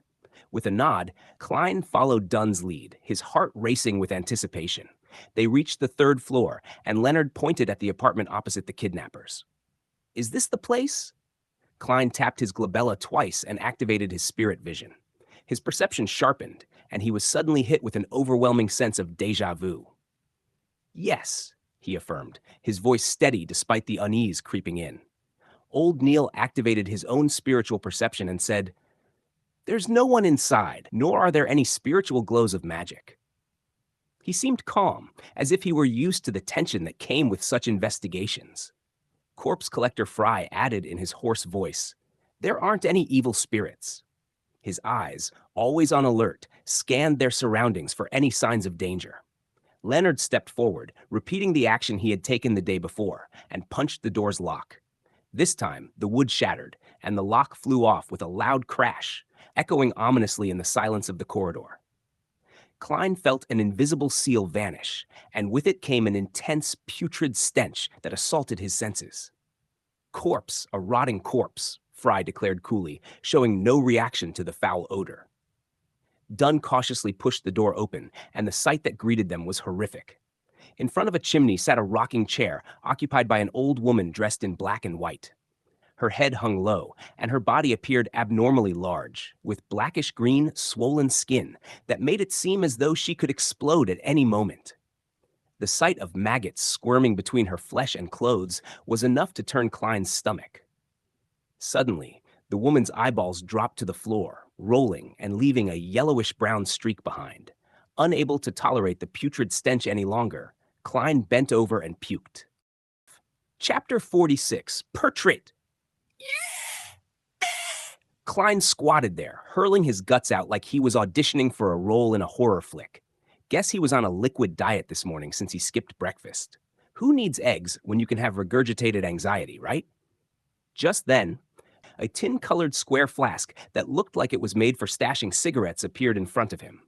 With a nod, Klein followed Dunn's lead, his heart racing with anticipation. They reached the 3rd floor, and Leonard pointed at the apartment opposite the kidnappers. Is this the place? Klein tapped his glabella twice and activated his spirit vision. His perception sharpened, and he was suddenly hit with an overwhelming sense of déjà vu. Yes, he affirmed, his voice steady despite the unease creeping in. Old Neil activated his own spiritual perception and said, There's no one inside, nor are there any spiritual glows of magic. He seemed calm, as if he were used to the tension that came with such investigations. Corpse Collector Fry added in his hoarse voice, There aren't any evil spirits. His eyes, always on alert, scanned their surroundings for any signs of danger. Leonard stepped forward, repeating the action he had taken the day before, and punched the door's lock. This time, the wood shattered, and the lock flew off with a loud crash, echoing ominously in the silence of the corridor. Klein felt an invisible seal vanish, and with it came an intense, putrid stench that assaulted his senses. Corpse, a rotting corpse, Fry declared coolly, showing no reaction to the foul odor. Dunn cautiously pushed the door open, and the sight that greeted them was horrific. In front of a chimney sat a rocking chair, occupied by an old woman dressed in black and white. Her head hung low, and her body appeared abnormally large, with blackish-green, swollen skin that made it seem as though she could explode at any moment. The sight of maggots squirming between her flesh and clothes was enough to turn Klein's stomach. Suddenly, the woman's eyeballs dropped to the floor, rolling and leaving a yellowish-brown streak behind. Unable to tolerate the putrid stench any longer, Klein bent over and puked. Chapter 46, Portrait! Klein squatted there, hurling his guts out like he was auditioning for a role in a horror flick. Guess he was on a liquid diet this morning since he skipped breakfast. Who needs eggs when you can have regurgitated anxiety, right? Just then, a tin-colored square flask that looked like it was made for stashing cigarettes appeared in front of him.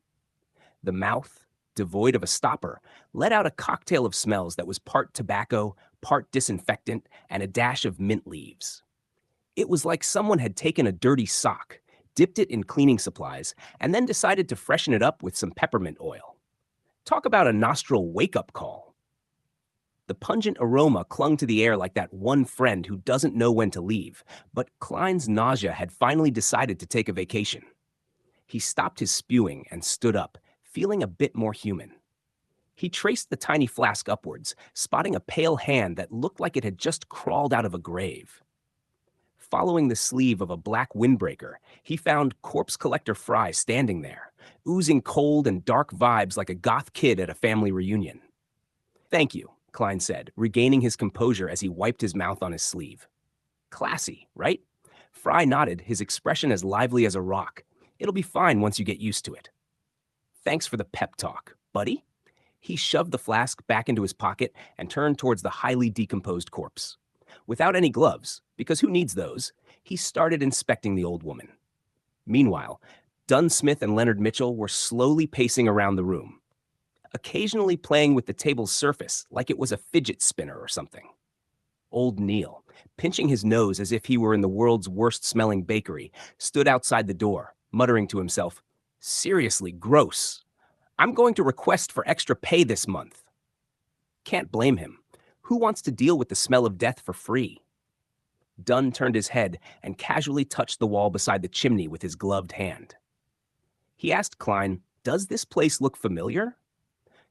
The mouth, devoid of a stopper, let out a cocktail of smells that was part tobacco, part disinfectant, and a dash of mint leaves. It was like someone had taken a dirty sock, dipped it in cleaning supplies, and then decided to freshen it up with some peppermint oil. Talk about a nostril wake-up call. The pungent aroma clung to the air like that one friend who doesn't know when to leave, but Klein's nausea had finally decided to take a vacation. He stopped his spewing and stood up, feeling a bit more human. He traced the tiny flask upwards, spotting a pale hand that looked like it had just crawled out of a grave. Following the sleeve of a black windbreaker, he found Corpse Collector Fry standing there, oozing cold and dark vibes like a goth kid at a family reunion. "Thank you," Klein said, regaining his composure as he wiped his mouth on his sleeve. "Classy, right?" Fry nodded, his expression as lively as a rock. "It'll be fine once you get used to it." "Thanks for the pep talk, buddy." He shoved the flask back into his pocket and turned towards the highly decomposed corpse. Without any gloves, because who needs those, he started inspecting the old woman. Meanwhile, Dunn Smith and Leonard Mitchell were slowly pacing around the room, occasionally playing with the table's surface like it was a fidget spinner or something. Old Neil, pinching his nose as if he were in the world's worst-smelling bakery, stood outside the door, muttering to himself, "Seriously gross. I'm going to request for extra pay this month." Can't blame him. Who wants to deal with the smell of death for free? Dunn turned his head and casually touched the wall beside the chimney with his gloved hand. He asked Klein, "Does this place look familiar?"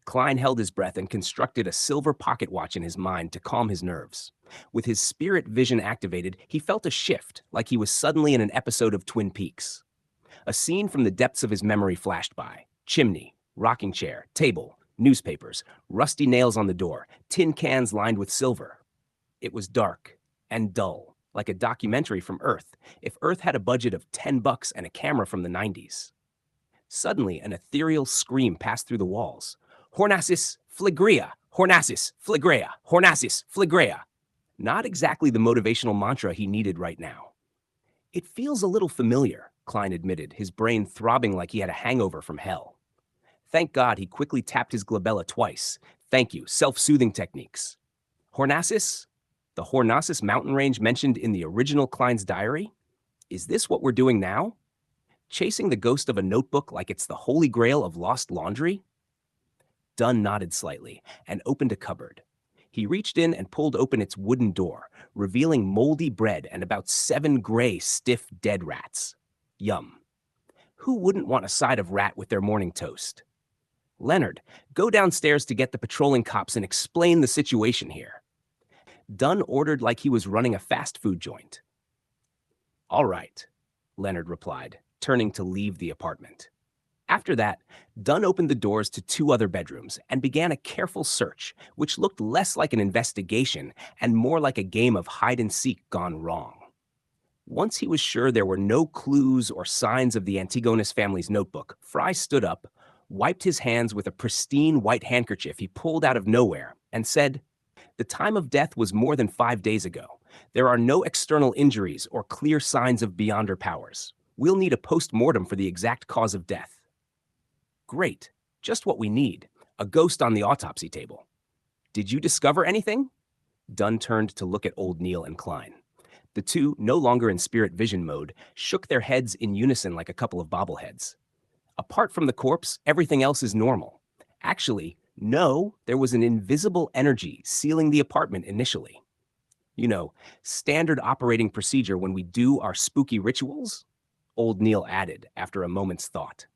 Klein held his breath and constructed a silver pocket watch in his mind to calm his nerves. With his spirit vision activated, he felt a shift, like he was suddenly in an episode of Twin Peaks. A scene from the depths of his memory flashed by. Chimney, rocking chair, table, newspapers, rusty nails on the door, tin cans lined with silver. It was dark and dull, like a documentary from Earth, if Earth had a budget of $10 and a camera from the 90s. Suddenly, an ethereal scream passed through the walls. "Hornassus fligrea! Hornassus fligrea! Hornassus fligrea!" Not exactly the motivational mantra he needed right now. "It feels a little familiar," Klein admitted, his brain throbbing like he had a hangover from hell. Thank God he quickly tapped his glabella twice. Thank you, self-soothing techniques. Hornassus? The Hornassus mountain range mentioned in the original Klein's diary? Is this what we're doing now? Chasing the ghost of a notebook like it's the holy grail of lost laundry? Dunn nodded slightly and opened a cupboard. He reached in and pulled open its wooden door, revealing moldy bread and about 7 gray, stiff, dead rats. Yum. Who wouldn't want a side of rat with their morning toast? "Leonard, go downstairs to get the patrolling cops and explain the situation here." Dunn ordered like he was running a fast food joint. "All right," Leonard replied, turning to leave the apartment. After that, Dunn opened the doors to 2 other bedrooms and began a careful search, which looked less like an investigation and more like a game of hide-and-seek gone wrong. Once he was sure there were no clues or signs of the Antigonus family's notebook, Fry stood up, wiped his hands with a pristine white handkerchief he pulled out of nowhere, and said, "The time of death was more than 5 days ago. There are no external injuries or clear signs of beyonder powers. We'll need a post-mortem for the exact cause of death." "Great," Just what we need, a ghost on the autopsy table. Did you discover anything? Dunn turned to look at old Neil and Klein. The two, no longer in spirit vision mode, shook their heads in unison like a couple of bobbleheads. Apart from the corpse, everything else is normal. Actually, no, there was an invisible energy sealing the apartment initially. You know, standard operating procedure when we do our spooky rituals? Old Neil added after a moment's thought.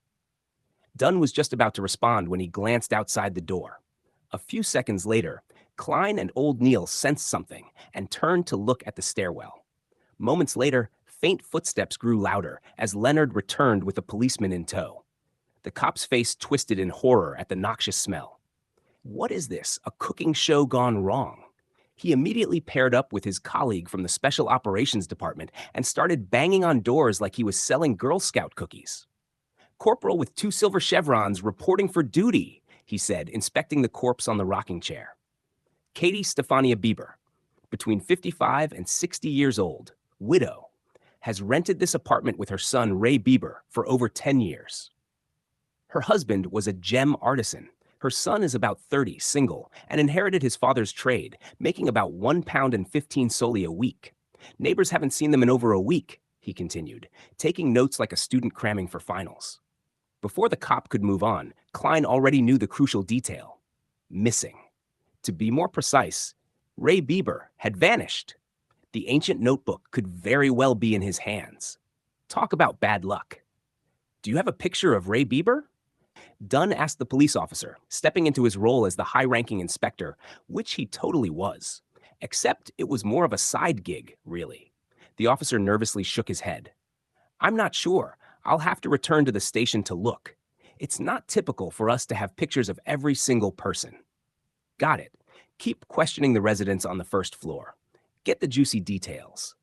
Dunn was just about to respond when he glanced outside the door. A few seconds later, Klein and old Neil sensed something and turned to look at the stairwell. Moments later, faint footsteps grew louder as Leonard returned with a policeman in tow. The cop's face twisted in horror at the noxious smell. What is this? A cooking show gone wrong? He immediately paired up with his colleague from the Special Operations Department and started banging on doors like he was selling Girl Scout cookies. Corporal with 2 silver chevrons reporting for duty, he said, inspecting the corpse on the rocking chair. Katie Stefania Bieber, between 55 and 60 years old, widow, has rented this apartment with her son, Ray Bieber, for over 10 years. Her husband was a gem artisan. Her son is about 30, single, and inherited his father's trade, making about £1.15 a week. Neighbors haven't seen them in over a week, he continued, taking notes like a student cramming for finals. Before the cop could move on, Klein already knew the crucial detail. Missing. To be more precise, Ray Bieber had vanished. The ancient notebook could very well be in his hands. Talk about bad luck. Do you have a picture of Ray Bieber? Dunn asked the police officer, stepping into his role as the high-ranking inspector, which he totally was. Except it was more of a side gig, really. The officer nervously shook his head. I'm not sure. I'll have to return to the station to look. It's not typical for us to have pictures of every single person. Got it. Keep questioning the residents on the first floor. Get the juicy details,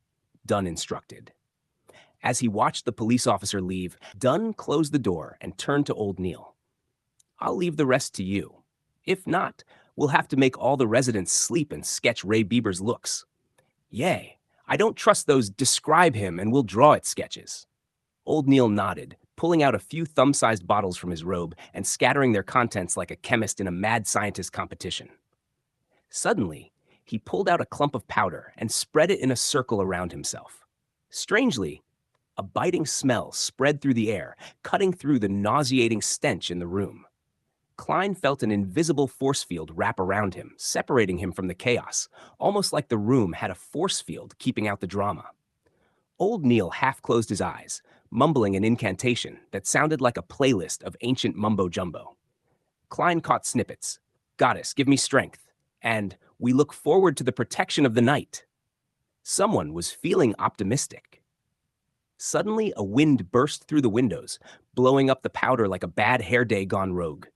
Dunn instructed. As he watched the police officer leave, Dunn closed the door and turned to old Neil. I'll leave the rest to you. If not, we'll have to make all the residents sleep and sketch Ray Bieber's looks. Yay. I don't trust those describe him and we'll draw it sketches. Old Neil nodded, pulling out a few thumb-sized bottles from his robe and scattering their contents like a chemist in a mad scientist competition. Suddenly, he pulled out a clump of powder and spread it in a circle around himself. Strangely, a biting smell spread through the air, cutting through the nauseating stench in the room. Klein felt an invisible force field wrap around him, separating him from the chaos, almost like the room had a force field keeping out the drama. Old Neil half closed his eyes, mumbling an incantation that sounded like a playlist of ancient mumbo-jumbo. Klein caught snippets. Goddess, give me strength. And we look forward to the protection of the night. Someone was feeling optimistic. Suddenly, a wind burst through the windows, blowing up the powder like a bad hair day gone rogue.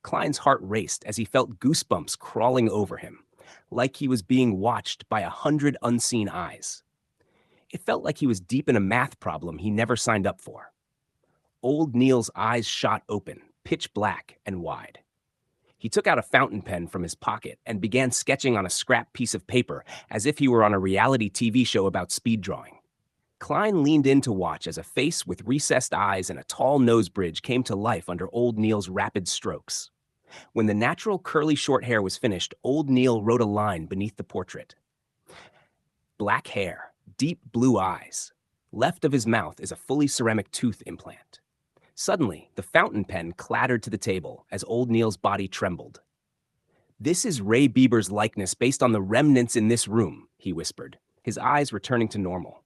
Klein's heart raced as he felt goosebumps crawling over him, like he was being watched by 100 unseen eyes. It felt like he was deep in a math problem he never signed up for. Old Neil's eyes shot open, pitch black and wide. He took out a fountain pen from his pocket and began sketching on a scrap piece of paper as if he were on a reality TV show about speed drawing. Klein leaned in to watch as a face with recessed eyes and a tall nose bridge came to life under old Neil's rapid strokes. When the natural curly short hair was finished, old Neil wrote a line beneath the portrait. Black hair, deep blue eyes. Left of his mouth is a fully ceramic tooth implant. Suddenly, the fountain pen clattered to the table as old Neil's body trembled. This is Ray Bieber's likeness based on the remnants in this room, he whispered, his eyes returning to normal.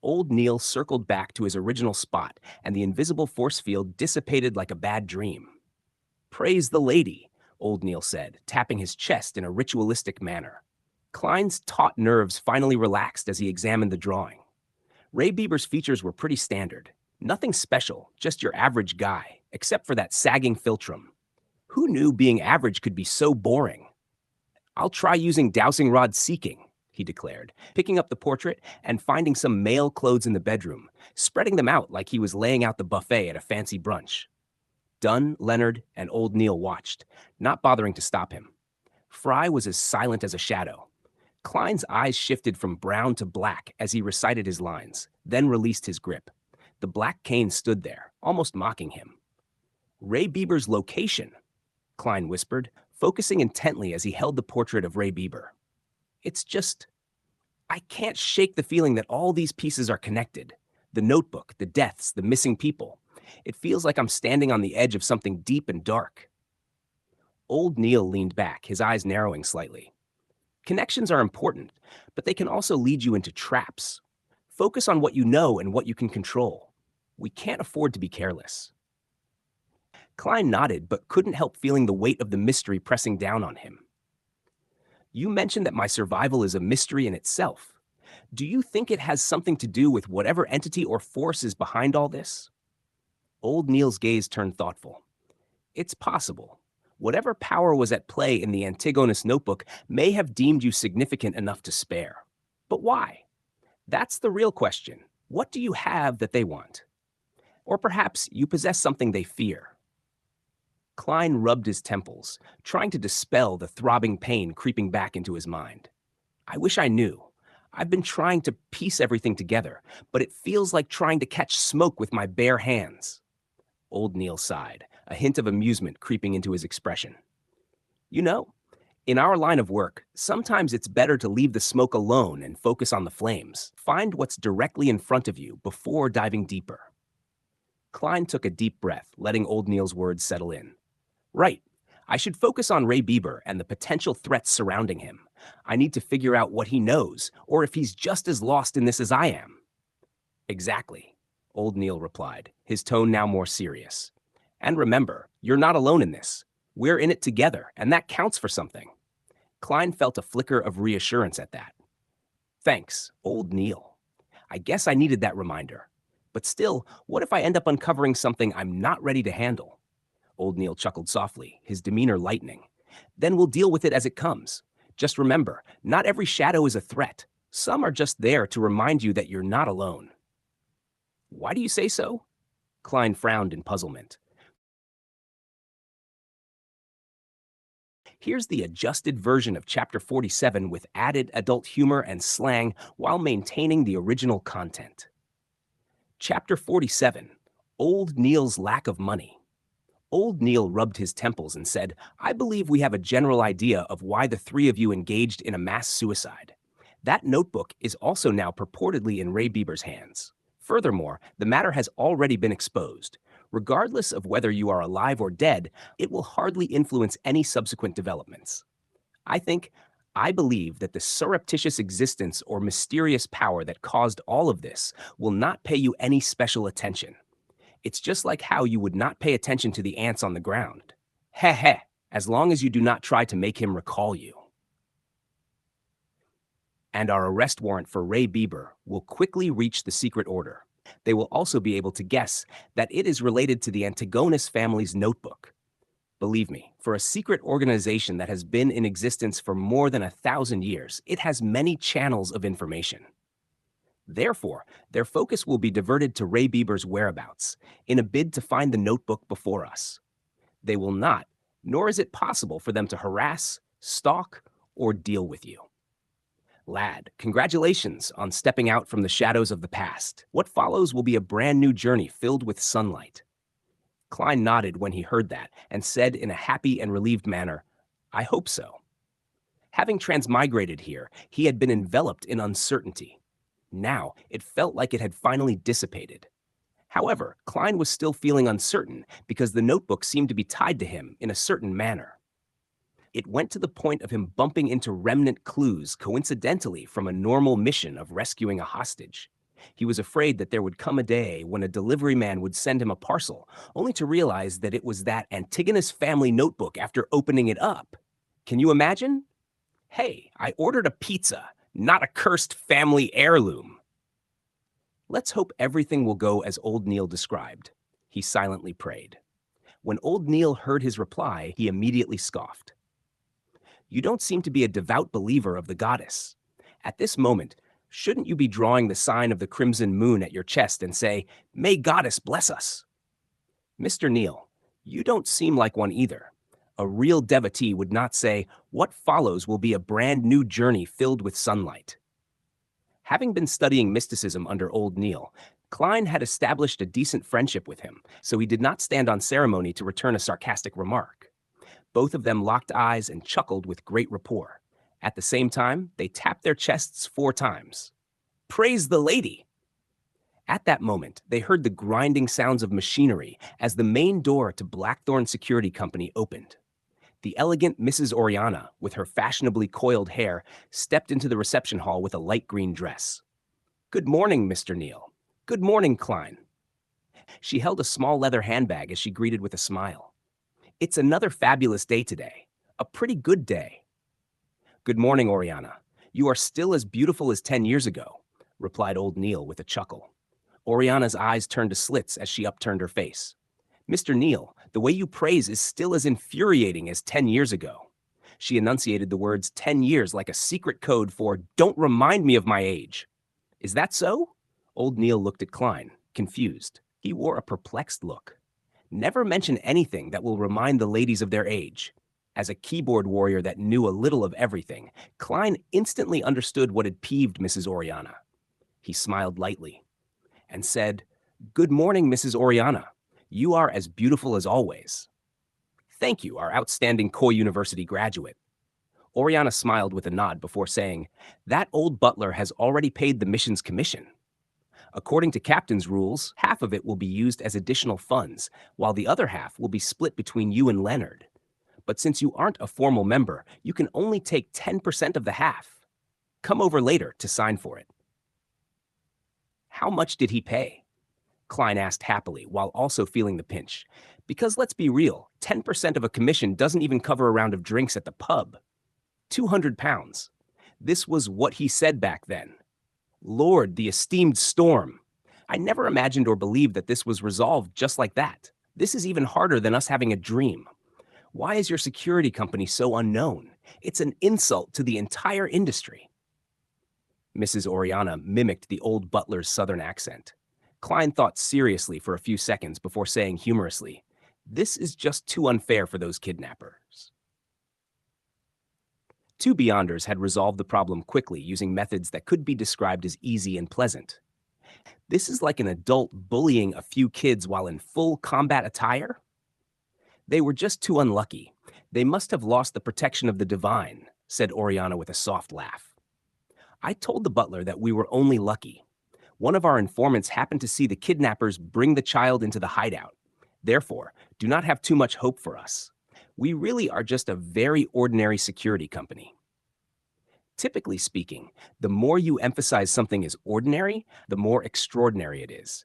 Old Neil circled back to his original spot, and the invisible force field dissipated like a bad dream. Praise the lady, old Neil said, tapping his chest in a ritualistic manner. Klein's taut nerves finally relaxed as he examined the drawing. Ray Bieber's features were pretty standard. Nothing special, just your average guy, except for that sagging philtrum. Who knew being average could be so boring? I'll try using dowsing rod seeking, he declared, picking up the portrait and finding some male clothes in the bedroom, spreading them out like he was laying out the buffet at a fancy brunch. Dunn, Leonard, and old Neil watched, not bothering to stop him. Fry was as silent as a shadow. Klein's eyes shifted from brown to black as he recited his lines, then released his grip. The black cane stood there, almost mocking him. Ray Bieber's location, Klein whispered, focusing intently as he held the portrait of Ray Bieber. It's just, I can't shake the feeling that all these pieces are connected. The notebook, the deaths, the missing people. It feels like I'm standing on the edge of something deep and dark. Old Neil leaned back, his eyes narrowing slightly. Connections are important, but they can also lead you into traps. Focus on what you know and what you can control. We can't afford to be careless. Klein nodded, but couldn't help feeling the weight of the mystery pressing down on him. You mentioned that my survival is a mystery in itself. Do you think it has something to do with whatever entity or force is behind all this? Old Neil's gaze turned thoughtful. It's possible. Whatever power was at play in the Antigonus notebook may have deemed you significant enough to spare. But why? That's the real question. What do you have that they want? Or perhaps you possess something they fear. Klein rubbed his temples, trying to dispel the throbbing pain creeping back into his mind. I wish I knew. I've been trying to piece everything together, but it feels like trying to catch smoke with my bare hands. Old Neil sighed, a hint of amusement creeping into his expression. You know, in our line of work, sometimes it's better to leave the smoke alone and focus on the flames. Find what's directly in front of you before diving deeper. Klein took a deep breath, letting Old Neil's words settle in. Right. I should focus on Ray Bieber and the potential threats surrounding him. I need to figure out what he knows, or if he's just as lost in this as I am. Exactly, Old Neil replied, his tone now more serious. And remember, you're not alone in this. We're in it together, and that counts for something. Klein felt a flicker of reassurance at that. Thanks, Old Neil. I guess I needed that reminder. But still, what if I end up uncovering something I'm not ready to handle? Old Neil chuckled softly, his demeanor lightening. Then we'll deal with it as it comes. Just remember, not every shadow is a threat. Some are just there to remind you that you're not alone. Why do you say so? Klein frowned in puzzlement. Here's the adjusted version of Chapter 47 with added adult humor and slang while maintaining the original content. Chapter 47, Old Neil's Lack of Money. Old Neil rubbed his temples and said, I believe we have a general idea of why the three of you engaged in a mass suicide. That notebook is also now purportedly in Ray Bieber's hands. Furthermore, the matter has already been exposed. Regardless of whether you are alive or dead, it will hardly influence any subsequent developments. I believe that the surreptitious existence or mysterious power that caused all of this will not pay you any special attention. It's just like how you would not pay attention to the ants on the ground. Heh heh, as long as you do not try to make him recall you. And our arrest warrant for Ray Bieber will quickly reach the secret order. They will also be able to guess that it is related to the Antigonus family's notebook. Believe me, for a secret organization that has been in existence for more than 1,000 years, it has many channels of information. Therefore, their focus will be diverted to Ray Bieber's whereabouts in a bid to find the notebook before us. They will not, nor is it possible for them to harass, stalk, or deal with you. Lad, congratulations on stepping out from the shadows of the past. What follows will be a brand new journey filled with sunlight. Klein nodded when he heard that and said in a happy and relieved manner, I hope so. Having transmigrated here, he had been enveloped in uncertainty. Now, it felt like it had finally dissipated. However, Klein was still feeling uncertain because the notebook seemed to be tied to him in a certain manner. It went to the point of him bumping into remnant clues coincidentally from a normal mission of rescuing a hostage. He was afraid that there would come a day when a delivery man would send him a parcel, only to realize that it was that Antigonus family notebook after opening it up. Can you imagine? Hey, I ordered a pizza, not a cursed family heirloom. Let's hope everything will go as Old Neil described. He silently prayed. When Old Neil heard his reply, he immediately scoffed. You don't seem to be a devout believer of the goddess. At this moment, shouldn't you be drawing the sign of the crimson moon at your chest and say, May goddess bless us? Mr. Neil, you don't seem like one either. A real devotee would not say, what follows will be a brand new journey filled with sunlight. Having been studying mysticism under Old Neil, Klein had established a decent friendship with him, so he did not stand on ceremony to return a sarcastic remark. Both of them locked eyes and chuckled with great rapport. At the same time, they tapped their chests 4 times. Praise the lady! At that moment, they heard the grinding sounds of machinery as the main door to Blackthorn Security Company opened. The elegant Mrs. Oriana, with her fashionably coiled hair, stepped into the reception hall with a light green dress. Good morning, Mr. Neal. Good morning, Klein. She held a small leather handbag as she greeted with a smile. It's another fabulous day today. A pretty good day. Good morning, Oriana. You are still as beautiful as 10 years ago, replied old Neal with a chuckle. Oriana's eyes turned to slits as she upturned her face. Mr. Neal, the way you praise is still as infuriating as 10 years ago. She enunciated the words 10 years like a secret code for don't remind me of my age. Is that so? Old Neal looked at Klein, confused. He wore a perplexed look. Never mention anything that will remind the ladies of their age. As a keyboard warrior that knew a little of everything, Klein instantly understood what had peeved Mrs. Oriana. He smiled lightly and said, Good morning, Mrs. Oriana. You are as beautiful as always. Thank you, our outstanding Koi University graduate. Oriana smiled with a nod before saying, That old butler has already paid the mission's commission. According to captain's rules, half of it will be used as additional funds, while the other half will be split between you and Leonard. But since you aren't a formal member, you can only take 10% of the half. Come over later to sign for it. How much did he pay? Klein asked happily, while also feeling the pinch. Because let's be real, 10% of a commission doesn't even cover a round of drinks at the pub. 200 pounds. This was what he said back then. Lord, the esteemed Storm. I never imagined or believed that this was resolved just like that. This is even harder than us having a dream. Why is your security company so unknown? It's an insult to the entire industry. Mrs. Oriana mimicked the old butler's southern accent. Klein thought seriously for a few seconds before saying humorously, This is just too unfair for those kidnappers. Two Beyonders had resolved the problem quickly using methods that could be described as easy and pleasant. This is like an adult bullying a few kids while in full combat attire? They were just too unlucky. They must have lost the protection of the divine, said Oriana with a soft laugh. I told the butler that we were only lucky. One of our informants happened to see the kidnappers bring the child into the hideout. Therefore, do not have too much hope for us. We really are just a very ordinary security company. Typically speaking, the more you emphasize something is ordinary, the more extraordinary it is.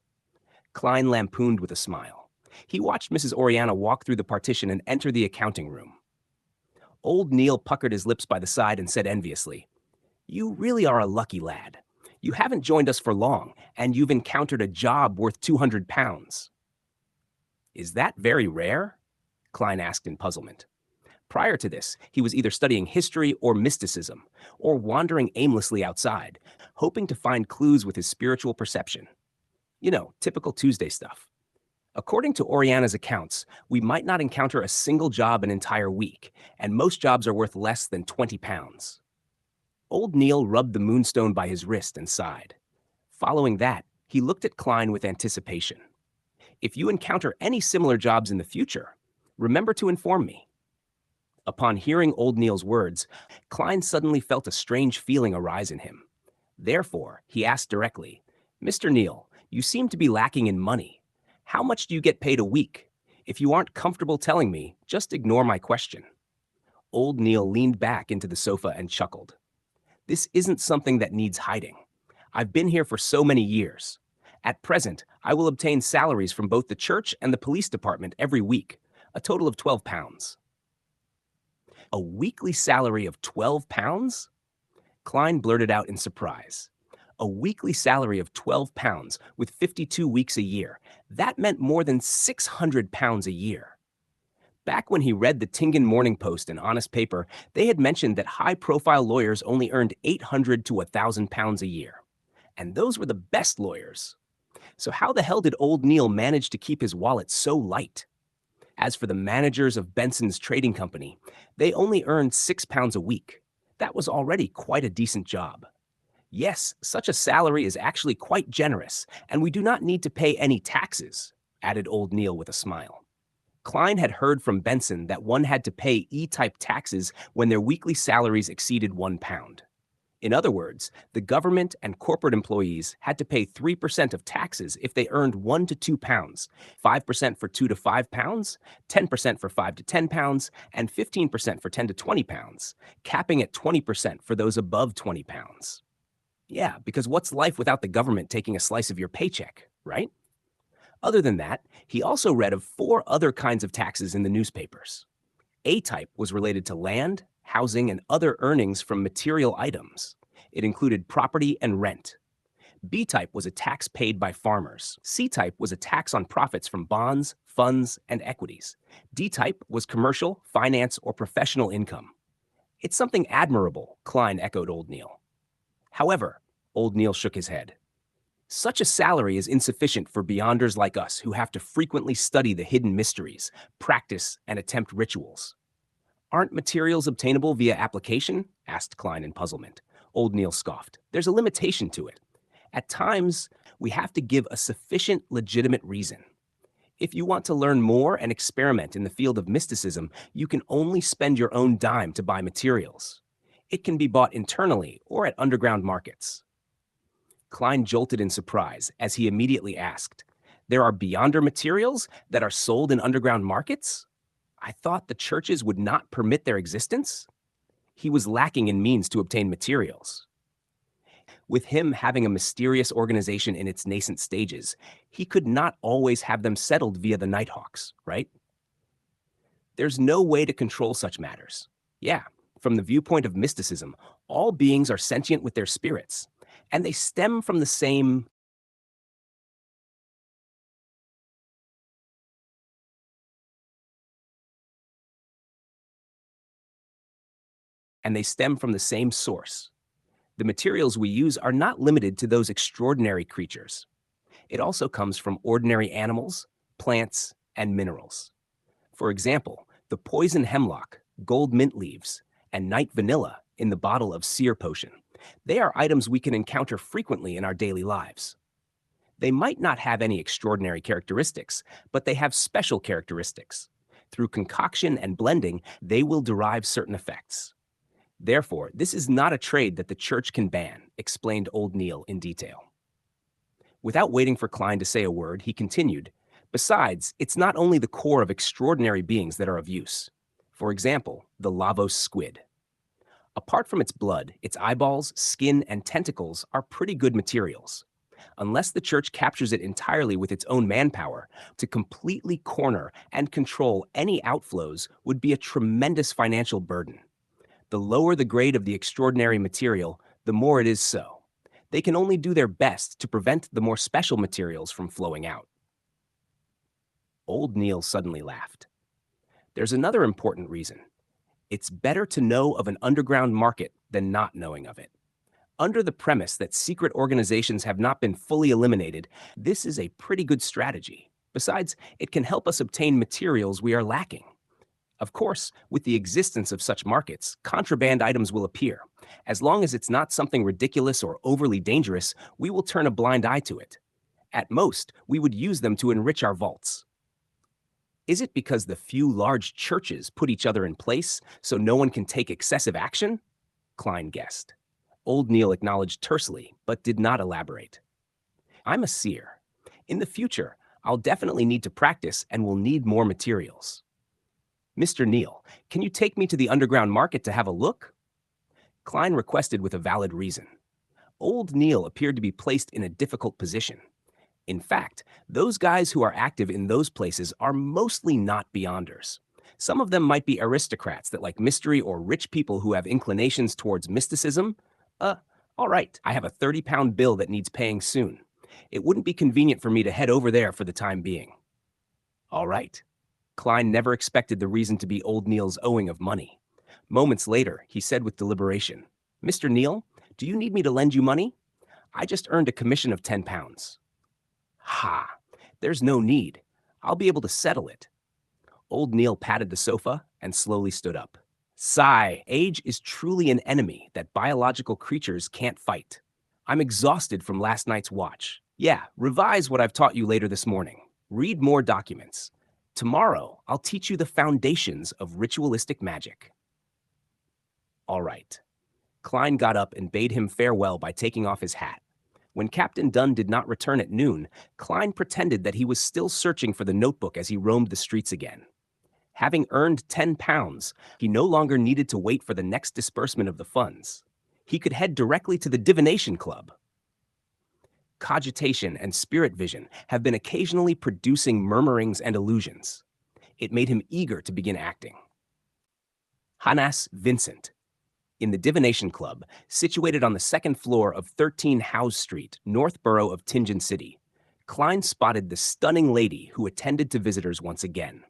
Klein lampooned with a smile. He watched Mrs. Oriana walk through the partition and enter the accounting room. Old Neal puckered his lips by the side and said enviously, You really are a lucky lad. You haven't joined us for long, and you've encountered a job worth 200 pounds. Is that very rare? Klein asked in puzzlement. Prior to this, he was either studying history or mysticism, or wandering aimlessly outside, hoping to find clues with his spiritual perception. You know, typical Tuesday stuff. According to Oriana's accounts, we might not encounter a single job an entire week, and most jobs are worth less than 20 pounds. Old Neal rubbed the moonstone by his wrist and sighed. Following that, he looked at Klein with anticipation. If you encounter any similar jobs in the future, remember to inform me. Upon hearing Old Neal's words, Klein suddenly felt a strange feeling arise in him. Therefore, he asked directly, Mr. Neal, you seem to be lacking in money. How much do you get paid a week? If you aren't comfortable telling me, just ignore my question. Old Neal leaned back into the sofa and chuckled. This isn't something that needs hiding. I've been here for so many years. At present, I will obtain salaries from both the church and the police department every week, a total of 12 pounds. A weekly salary of 12 pounds? Klein blurted out in surprise. A weekly salary of 12 pounds with 52 weeks a year. That meant more than 600 pounds a year. Back when he read the Tingen Morning Post and Honest Paper, they had mentioned that high-profile lawyers only earned 800 to 1,000 pounds a year. And those were the best lawyers. So how the hell did Old Neal manage to keep his wallet so light? As for the managers of Benson's trading company, they only earned 6 pounds a week. That was already quite a decent job. Yes, such a salary is actually quite generous, and we do not need to pay any taxes, added old Neil with a smile. Klein had heard from Benson that one had to pay E-type taxes when their weekly salaries exceeded £1. In other words, the government and corporate employees had to pay 3% of taxes if they earned £1 to £2, 5% for £2 to £5, 10% for £5 to £10, and 15% for £10 to £20, capping at 20% for those above £20. Yeah, because what's life without the government taking a slice of your paycheck, right? Other than that, he also read of 4 other kinds of taxes in the newspapers. A-type was related to land, housing, and other earnings from material items. It included property and rent. B-type was a tax paid by farmers. C-type was a tax on profits from bonds, funds, and equities. D-type was commercial, finance, or professional income. It's something admirable, Klein echoed Old Neil. However, Old Neil shook his head. Such a salary is insufficient for beyonders like us who have to frequently study the hidden mysteries, practice, and attempt rituals. Aren't materials obtainable via application? Asked Klein in puzzlement. Old Neil scoffed. There's a limitation to it. At times, we have to give a sufficient legitimate reason. If you want to learn more and experiment in the field of mysticism, you can only spend your own dime to buy materials. It can be bought internally or at underground markets. Klein jolted in surprise as he immediately asked, "There are beyonder materials that are sold in underground markets? I thought the churches would not permit their existence?" He was lacking in means to obtain materials. With him having a mysterious organization in its nascent stages, he could not always have them settled via the Nighthawks, right? There's no way to control such matters. Yeah, from the viewpoint of mysticism, all beings are sentient with their spirits, and they stem from the same source. The materials we use are not limited to those extraordinary creatures. It also comes from ordinary animals, plants, and minerals. For example, the poison hemlock, gold mint leaves, and night vanilla in the bottle of seer potion. They are items we can encounter frequently in our daily lives. They might not have any extraordinary characteristics, but they have special characteristics. Through concoction and blending, they will derive certain effects. Therefore, this is not a trade that the church can ban, explained Old Neil in detail. Without waiting for Klein to say a word, he continued, "Besides, it's not only the core of extraordinary beings that are of use. For example, the Lavos squid. Apart from its blood, its eyeballs, skin, and tentacles are pretty good materials. Unless the church captures it entirely with its own manpower, to completely corner and control any outflows would be a tremendous financial burden. The lower the grade of the extraordinary material, the more it is so. They can only do their best to prevent the more special materials from flowing out." Old Neil suddenly laughed. "There's another important reason. It's better to know of an underground market than not knowing of it. Under the premise that secret organizations have not been fully eliminated, this is a pretty good strategy. Besides, it can help us obtain materials we are lacking. Of course, with the existence of such markets, contraband items will appear. As long as it's not something ridiculous or overly dangerous, we will turn a blind eye to it. At most, we would use them to enrich our vaults." Is it because the few large churches put each other in place so no one can take excessive action? Klein guessed. Old Neil acknowledged tersely, but did not elaborate. "I'm a seer. In the future, I'll definitely need to practice and will need more materials. Mr. Neil, can you take me to the underground market to have a look?" Klein requested with a valid reason. Old Neil appeared to be placed in a difficult position. In fact, those guys who are active in those places are mostly not beyonders. Some of them might be aristocrats that like mystery or rich people who have inclinations towards mysticism. All right, I have a 30-pound bill that needs paying soon. It wouldn't be convenient for me to head over there for the time being." All right. Klein never expected the reason to be Old Neil's owing of money. Moments later, he said with deliberation, "Mr. Neil, do you need me to lend you money? I just earned a commission of £10. "Ha! There's no need. I'll be able to settle it." Old Neil patted the sofa and slowly stood up. "Sigh, age is truly an enemy that biological creatures can't fight. I'm exhausted from last night's watch. Yeah, revise what I've taught you later this morning. Read more documents. Tomorrow, I'll teach you the foundations of ritualistic magic. All right. Klein got up and bade him farewell by taking off his hat. When Captain Dunn did not return at noon, Klein pretended that he was still searching for the notebook as he roamed the streets again. Having earned 10 pounds, he no longer needed to wait for the next disbursement of the funds. He could head directly to the Divination Club. Cogitation and spirit vision have been occasionally producing murmurings and illusions. It made him eager to begin acting. Hanass Vincent. In the Divination Club, situated on the second floor of 13 House Street, North Borough of Tinjin City, Klein spotted the stunning lady who attended to visitors once again.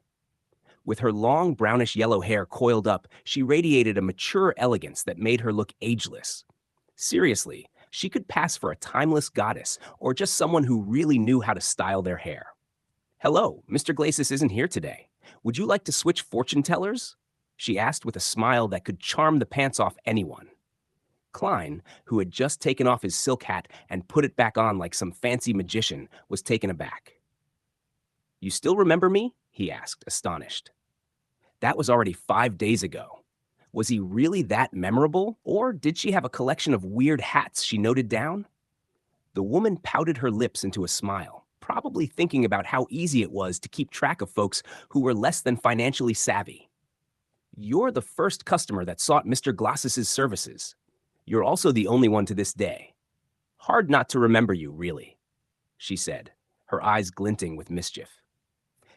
With her long brownish-yellow hair coiled up, she radiated a mature elegance that made her look ageless. Seriously, she could pass for a timeless goddess or just someone who really knew how to style their hair. "Hello, Mr. Glacis isn't here today. Would you like to switch fortune tellers?" she asked with a smile that could charm the pants off anyone. Klein, who had just taken off his silk hat and put it back on like some fancy magician, was taken aback. "You still remember me?" he asked, astonished. That was already 5 days ago. Was he really that memorable, or did she have a collection of weird hats she noted down? The woman pouted her lips into a smile, probably thinking about how easy it was to keep track of folks who were less than financially savvy. "You're the first customer that sought Mr. Glass's services. You're also the only one to this day. Hard not to remember you, really," she said, her eyes glinting with mischief.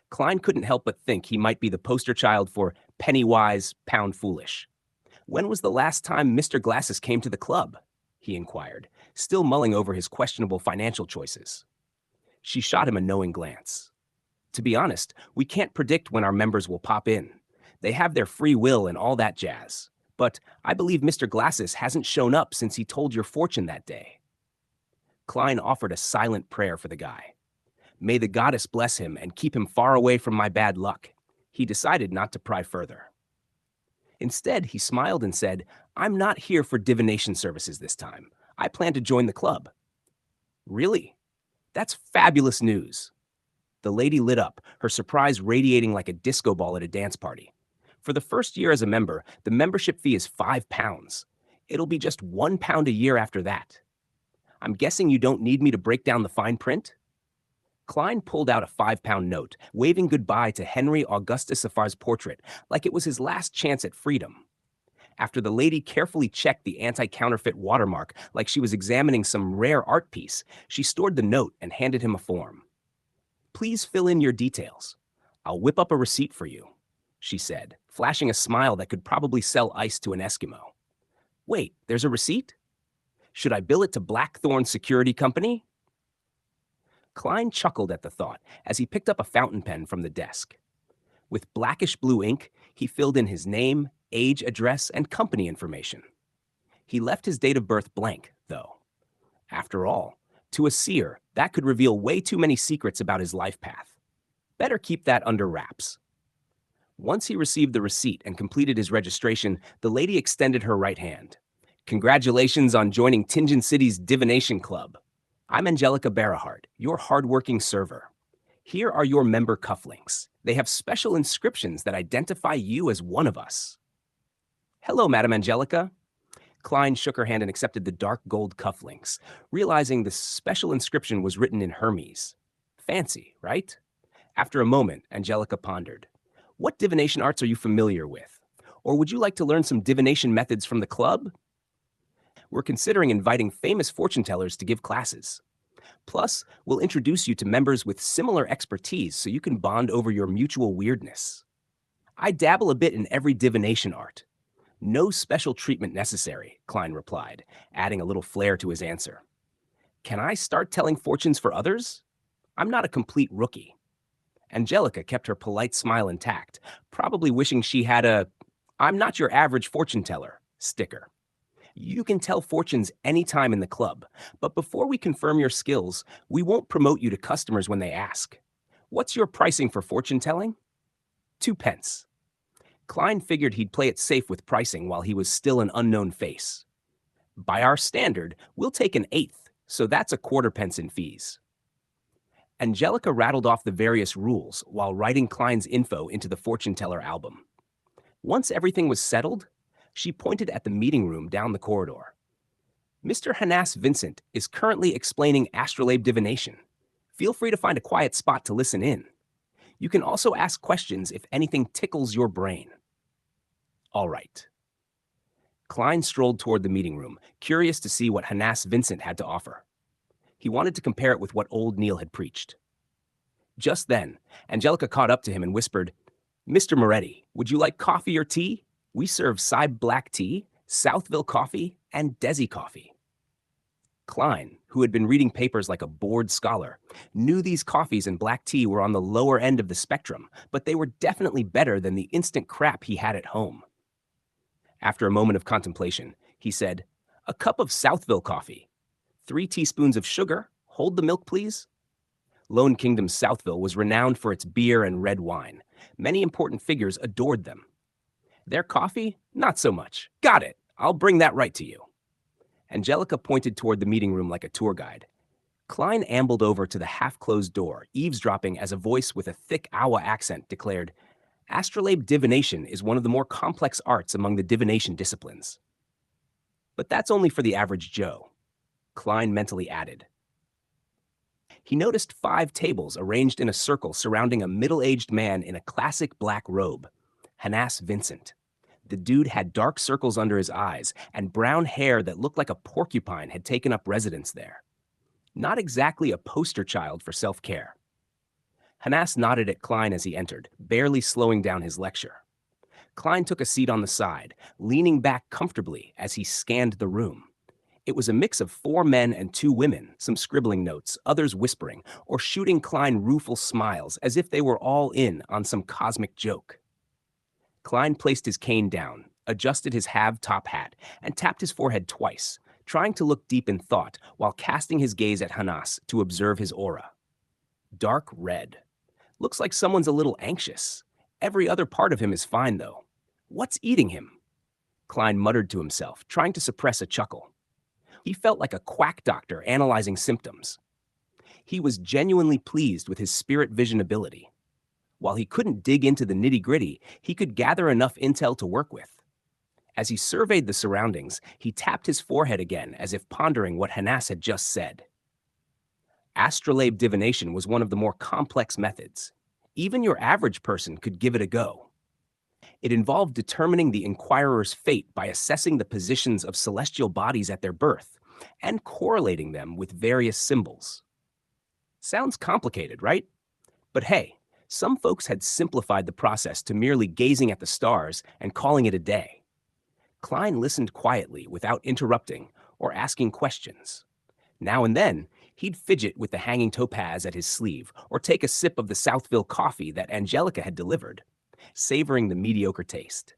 Klein couldn't help but think he might be the poster child for penny wise, pound foolish. "When was the last time Mr. Glasses came to the club?" he inquired, still mulling over his questionable financial choices. She shot him a knowing glance. "To be honest, we can't predict when our members will pop in. They have their free will and all that jazz. But I believe Mr. Glasses hasn't shown up since he told your fortune that day." Klein offered a silent prayer for the guy. May the goddess bless him and keep him far away from my bad luck. He decided not to pry further. Instead, he smiled and said, "I'm not here for divination services this time. I plan to join the club." "Really? That's fabulous news." The lady lit up, her surprise radiating like a disco ball at a dance party. "For the first year as a member, the membership fee is 5 pounds. It'll be just 1 pound a year after that. I'm guessing you don't need me to break down the fine print?" Klein pulled out a 5-pound note, waving goodbye to Henry Augustus Safar's portrait like it was his last chance at freedom. After the lady carefully checked the anti-counterfeit watermark like she was examining some rare art piece, she stored the note and handed him a form. "Please fill in your details. I'll whip up a receipt for you," she said, flashing a smile that could probably sell ice to an Eskimo. "Wait, there's a receipt? Should I bill it to Blackthorn Security Company?" Klein chuckled at the thought as he picked up a fountain pen from the desk. With blackish blue ink, he filled in his name, age, address, and company information. He left his date of birth blank, though. After all, to a seer, that could reveal way too many secrets about his life path. Better keep that under wraps. Once he received the receipt and completed his registration, the lady extended her right hand. "Congratulations on joining Tinjin City's Divination Club. I'm Angelica Barahart, your hardworking server. Here are your member cufflinks. They have special inscriptions that identify you as one of us." "Hello, Madam Angelica." Klein shook her hand and accepted the dark gold cufflinks, realizing the special inscription was written in Hermes. Fancy, right? After a moment, Angelica pondered. "What divination arts are you familiar with? Or would you like to learn some divination methods from the club? We're considering inviting famous fortune tellers to give classes. Plus, we'll introduce you to members with similar expertise so you can bond over your mutual weirdness. I dabble a bit in every divination art. No special treatment necessary," Klein replied, adding a little flair to his answer. "Can I start telling fortunes for others? I'm not a complete rookie." Angelica kept her polite smile intact, probably wishing she had a "I'm not your average fortune teller" sticker. "You can tell fortunes anytime in the club, but before we confirm your skills, we won't promote you to customers when they ask. What's your pricing for fortune telling?" 2 pence. Klein figured he'd play it safe with pricing while he was still an unknown face. By our standard, we'll take an eighth, so that's a quarter pence in fees. Angelica rattled off the various rules while writing Klein's info into the fortune teller album. Once everything was settled, she pointed at the meeting room down the corridor. Mr. Hanass Vincent is currently explaining astrolabe divination. Feel free to find a quiet spot to listen in. You can also ask questions if anything tickles your brain. All right. Klein strolled toward the meeting room, curious to see what Hanass Vincent had to offer. He wanted to compare it with what old Neil had preached. Just then, Angelica caught up to him and whispered, "Mr. Moretti, would you like coffee or tea? We serve Side Black Tea, Southville Coffee, and Desi Coffee." Klein, who had been reading papers like a bored scholar, knew these coffees and black tea were on the lower end of the spectrum, but they were definitely better than the instant crap he had at home. After a moment of contemplation, he said, "A cup of Southville coffee. 3 teaspoons of sugar. Hold the milk, please." Lone Kingdom's Southville was renowned for its beer and red wine. Many important figures adored them. Their coffee? Not so much. Got it. I'll bring that right to you. Angelica pointed toward the meeting room like a tour guide. Klein ambled over to the half-closed door, eavesdropping as a voice with a thick Awa accent declared, "Astrolabe divination is one of the more complex arts among the divination disciplines." But that's only for the average Joe, Klein mentally added. He noticed 5 tables arranged in a circle surrounding a middle-aged man in a classic black robe, Hanass Vincent. The dude had dark circles under his eyes and brown hair that looked like a porcupine had taken up residence there. Not exactly a poster child for self-care. Hanass nodded at Klein as he entered, barely slowing down his lecture. Klein took a seat on the side, leaning back comfortably as he scanned the room. It was a mix of 4 men and 2 women, some scribbling notes, others whispering, or shooting Klein rueful smiles as if they were all in on some cosmic joke. Klein placed his cane down, adjusted his half-top hat, and tapped his forehead twice, trying to look deep in thought while casting his gaze at Hanass to observe his aura. Dark red. Looks like someone's a little anxious. Every other part of him is fine, though. What's eating him? Klein muttered to himself, trying to suppress a chuckle. He felt like a quack doctor analyzing symptoms. He was genuinely pleased with his spirit vision ability. While he couldn't dig into the nitty-gritty, he could gather enough intel to work with. As he surveyed the surroundings, he tapped his forehead again as if pondering what Hanass had just said. Astrolabe divination was one of the more complex methods. Even your average person could give it a go. It involved determining the inquirer's fate by assessing the positions of celestial bodies at their birth and correlating them with various symbols. Sounds complicated, right? But hey, some folks had simplified the process to merely gazing at the stars and calling it a day. Klein listened quietly without interrupting or asking questions. Now and then, he'd fidget with the hanging topaz at his sleeve or take a sip of the Southville coffee that Angelica had delivered, savoring the mediocre taste.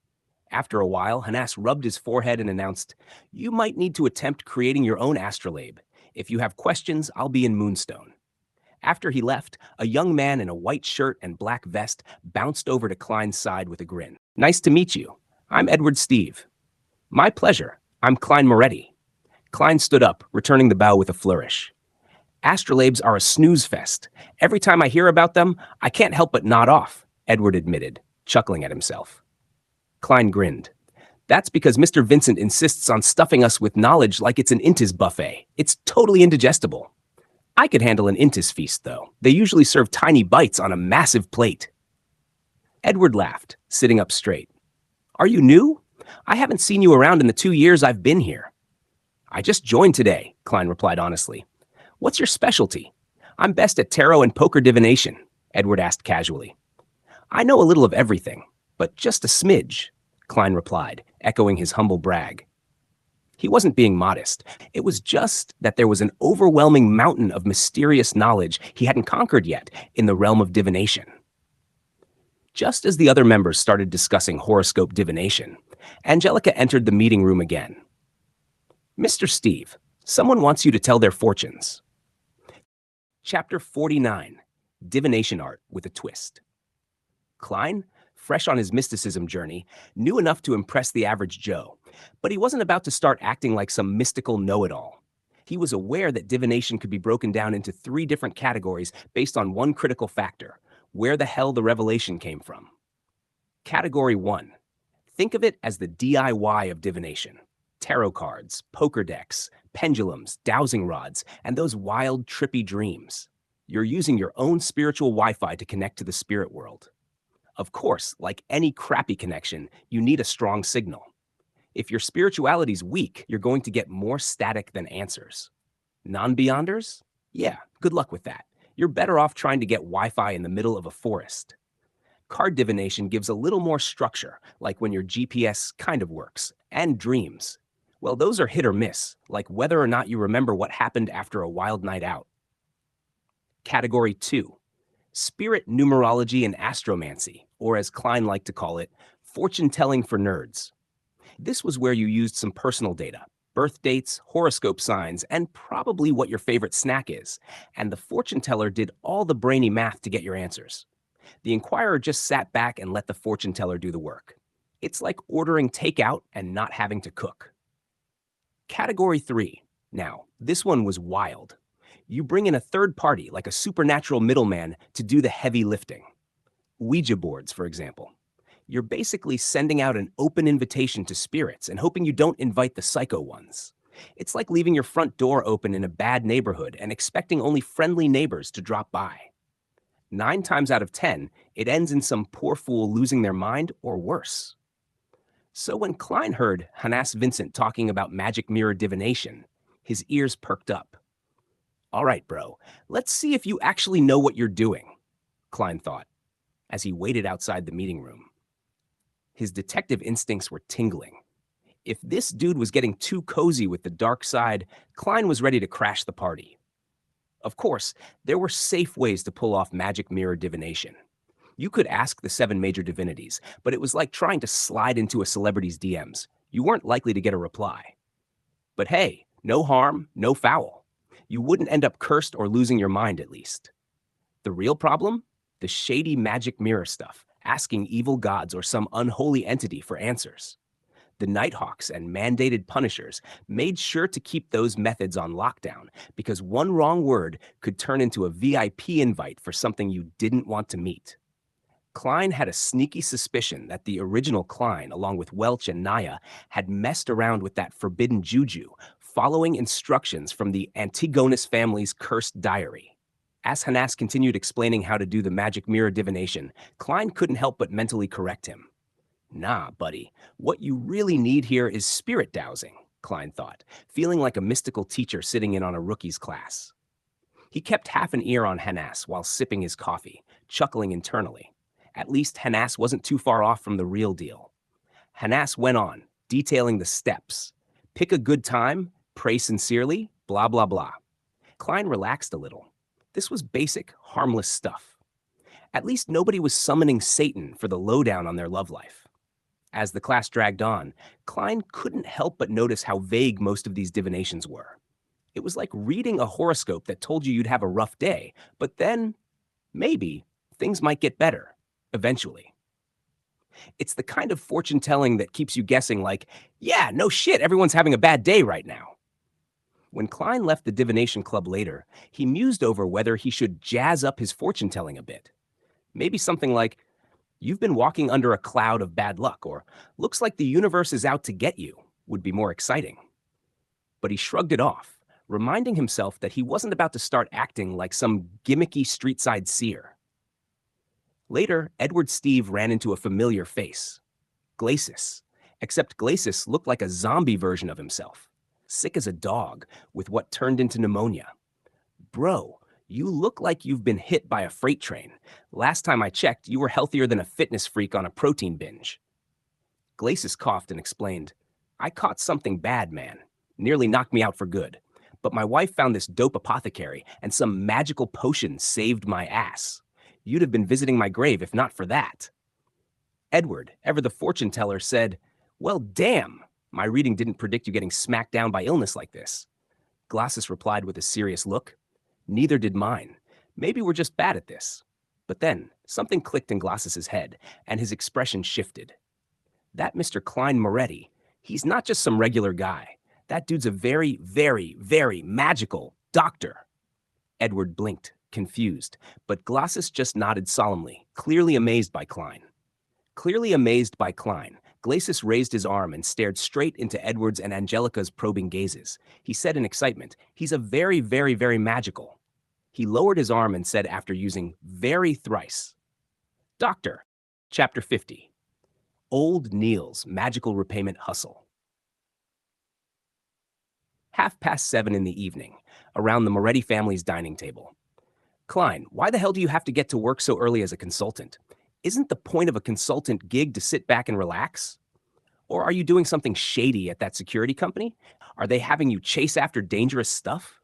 After a while, Hanass rubbed his forehead and announced, "You might need to attempt creating your own astrolabe. If you have questions, I'll be in Moonstone." After he left, a young man in a white shirt and black vest bounced over to Klein's side with a grin. "Nice to meet you. I'm Edward Steve." "My pleasure. I'm Klein Moretti." Klein stood up, returning the bow with a flourish. "Astrolabes are a snooze fest. Every time I hear about them, I can't help but nod off," Edward admitted, chuckling at himself. Klein grinned. "That's because Mr. Vincent insists on stuffing us with knowledge like it's an Intis buffet. It's totally indigestible. I could handle an Intis feast, though. They usually serve tiny bites on a massive plate." Edward laughed, sitting up straight. "Are you new? I haven't seen you around in the 2 years I've been here." "I just joined today," Klein replied honestly. "What's your specialty?" "I'm best at tarot and poker divination," Edward asked casually. "I know a little of everything, but just a smidge," Klein replied, echoing his humble brag. He wasn't being modest. It was just that there was an overwhelming mountain of mysterious knowledge he hadn't conquered yet in the realm of divination. Just as the other members started discussing horoscope divination, Angelica entered the meeting room again. "Mr. Steve, someone wants you to tell their fortunes." Chapter 49, Divination Art with a Twist. Klein, fresh on his mysticism journey, knew enough to impress the average Joe, But he wasn't about to start acting like some mystical know-it-all. He was aware that divination could be broken down into 3 different categories based on one critical factor: where the hell the revelation came from. Category 1. Think of it as the DIY of divination. Tarot cards, poker decks, pendulums, dowsing rods, and those wild, trippy dreams. You're using your own spiritual Wi-Fi to connect to the spirit world. Of course, like any crappy connection, you need a strong signal. If your spirituality's weak, you're going to get more static than answers. Non-beyonders? Yeah, good luck with that. You're better off trying to get Wi-Fi in the middle of a forest. Card divination gives a little more structure, like when your GPS kind of works, and dreams. Well, those are hit or miss, like whether or not you remember what happened after a wild night out. Category 2. Spirit numerology and astromancy, or as Klein liked to call it, fortune-telling for nerds. This was where you used some personal data, birth dates, horoscope signs, and probably what your favorite snack is, and the fortune teller did all the brainy math to get your answers. The inquirer just sat back and let the fortune teller do the work. It's like ordering takeout and not having to cook. Category 3. Now, this one was wild. You bring in a third party, like a supernatural middleman, to do the heavy lifting. Ouija boards, for example. You're basically sending out an open invitation to spirits and hoping you don't invite the psycho ones. It's like leaving your front door open in a bad neighborhood and expecting only friendly neighbors to drop by. 9 times out of 10, it ends in some poor fool losing their mind or worse. So when Klein heard Hanass Vincent talking about magic mirror divination, his ears perked up. All right, bro, let's see if you actually know what you're doing, Klein thought, as he waited outside the meeting room. His detective instincts were tingling. If this dude was getting too cozy with the dark side, Klein was ready to crash the party. Of course, there were safe ways to pull off magic mirror divination. You could ask the 7 major divinities, but it was like trying to slide into a celebrity's DMs. You weren't likely to get a reply. But hey, no harm, no foul. You wouldn't end up cursed or losing your mind, at least. The real problem? The shady magic mirror stuff, asking evil gods or some unholy entity for answers. The Nighthawks and mandated punishers made sure to keep those methods on lockdown because one wrong word could turn into a VIP invite for something you didn't want to meet. Klein had a sneaky suspicion that the original Klein, along with Welch and Naya, had messed around with that forbidden juju, following instructions from the Antigonus family's cursed diary. As Hanass continued explaining how to do the magic mirror divination, Klein couldn't help but mentally correct him. Nah, buddy, what you really need here is spirit dowsing, Klein thought, feeling like a mystical teacher sitting in on a rookie's class. He kept half an ear on Hanass while sipping his coffee, chuckling internally. At least Hanass wasn't too far off from the real deal. Hanass went on, detailing the steps. Pick a good time, pray sincerely, blah, blah, blah. Klein relaxed a little. This was basic, harmless stuff. At least nobody was summoning Satan for the lowdown on their love life. As the class dragged on, Klein couldn't help but notice how vague most of these divinations were. It was like reading a horoscope that told you you'd have a rough day, but then, maybe, things might get better, eventually. It's the kind of fortune-telling that keeps you guessing like, yeah, no shit, everyone's having a bad day right now. When Klein left the divination club later, he mused over whether he should jazz up his fortune-telling a bit. Maybe something like, "You've been walking under a cloud of bad luck," or "Looks like the universe is out to get you," would be more exciting. But he shrugged it off, reminding himself that he wasn't about to start acting like some gimmicky street-side seer. Later, Edward Steve ran into a familiar face. Glacis. Except Glacis looked like a zombie version of himself. Sick as a dog, with what turned into pneumonia. Bro, you look like you've been hit by a freight train. Last time I checked, you were healthier than a fitness freak on a protein binge. Glacis coughed and explained, "I caught something bad, man. Nearly knocked me out for good. But my wife found this dope apothecary, and some magical potion saved my ass. You'd have been visiting my grave if not for that." Edward, ever the fortune teller, said, "Well, damn, my reading didn't predict you getting smacked down by illness like this." Glacis replied with a serious look, "Neither did mine. Maybe we're just bad at this." But then, something clicked in Glacis's head, and his expression shifted. That Mr. Klein Moretti, He's not just some regular guy. That dude's a very, very, very magical doctor. Edward blinked, confused, but Glossus just nodded solemnly, clearly amazed by Klein. Clearly amazed by Klein, Glacis raised his arm and stared straight into Edward's and Angelica's probing gazes. He said in excitement, "He's a very, very, very magical." He lowered his arm and said after using very thrice, "Doctor, Chapter 50, Old Neil's Magical Repayment Hustle." 7:30 in the evening, around the Moretti family's dining table. "Klein, why the hell do you have to get to work so early as a consultant? Isn't the point of a consultant gig to sit back and relax? Or are you doing something shady at that security company? Are they having you chase after dangerous stuff?"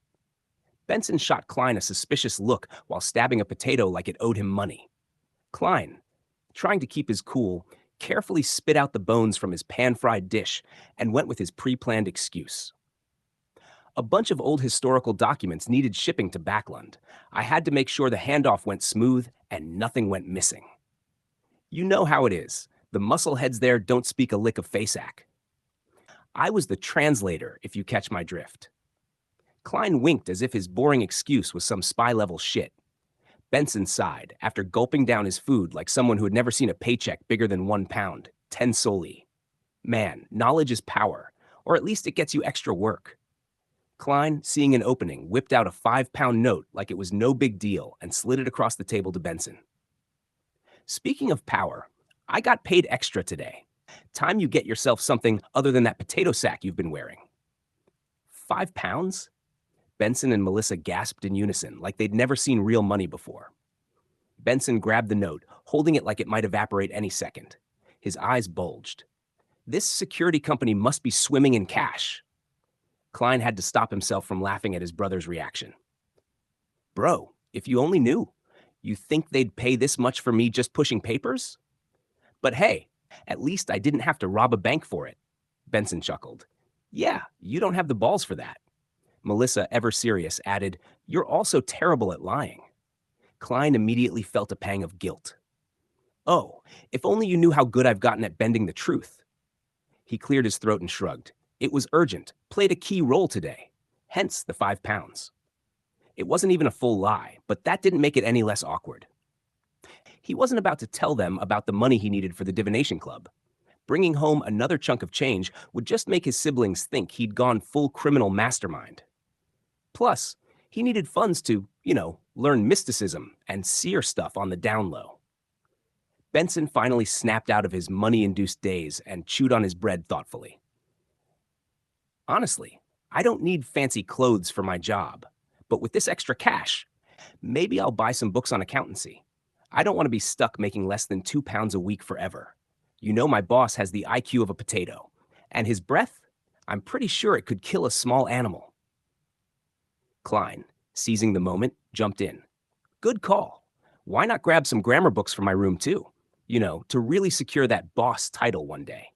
Benson shot Klein a suspicious look while stabbing a potato like it owed him money. Klein, trying to keep his cool, carefully spit out the bones from his pan-fried dish and went with his pre-planned excuse. "A bunch of old historical documents needed shipping to Backlund. I had to make sure the handoff went smooth and nothing went missing. You know how it is. The muscleheads there don't speak a lick of Faceac. I was the translator, if you catch my drift." Klein winked as if his boring excuse was some spy-level shit. Benson sighed, after gulping down his food like someone who had never seen a paycheck bigger than 1 pound, 10 soli. Man, knowledge is power, or at least it gets you extra work. Klein, seeing an opening, whipped out a 5-pound note like it was no big deal and slid it across the table to Benson. "Speaking of power, I got paid extra today. Time you get yourself something other than that potato sack you've been wearing." 5 pounds? Benson and Melissa gasped in unison, like they'd never seen real money before. Benson grabbed the note, holding it like it might evaporate any second. His eyes bulged. This security company must be swimming in cash. Klein had to stop himself from laughing at his brother's reaction. "Bro, if you only knew. You think they'd pay this much for me just pushing papers? But hey, at least I didn't have to rob a bank for it." Benson chuckled. "Yeah, you don't have the balls for that." Melissa, ever serious, added, "You're also terrible at lying." Klein immediately felt a pang of guilt. "Oh, if only you knew how good I've gotten at bending the truth." He cleared his throat and shrugged. It was urgent, played a key role today. Hence the 5 pounds. It wasn't even a full lie, but that didn't make it any less awkward. He wasn't about to tell them about the money he needed for the Divination Club. Bringing home another chunk of change would just make his siblings think he'd gone full criminal mastermind. Plus, he needed funds to, learn mysticism and seer stuff on the down low. Benson finally snapped out of his money-induced daze and chewed on his bread thoughtfully. "Honestly, I don't need fancy clothes for my job, but with this extra cash, maybe I'll buy some books on accountancy. I don't want to be stuck making less than 2 pounds a week forever. You know my boss has the IQ of a potato, and his breath, I'm pretty sure it could kill a small animal." Klein, seizing the moment, jumped in. "Good call. Why not grab some grammar books from my room too? To really secure that boss title one day.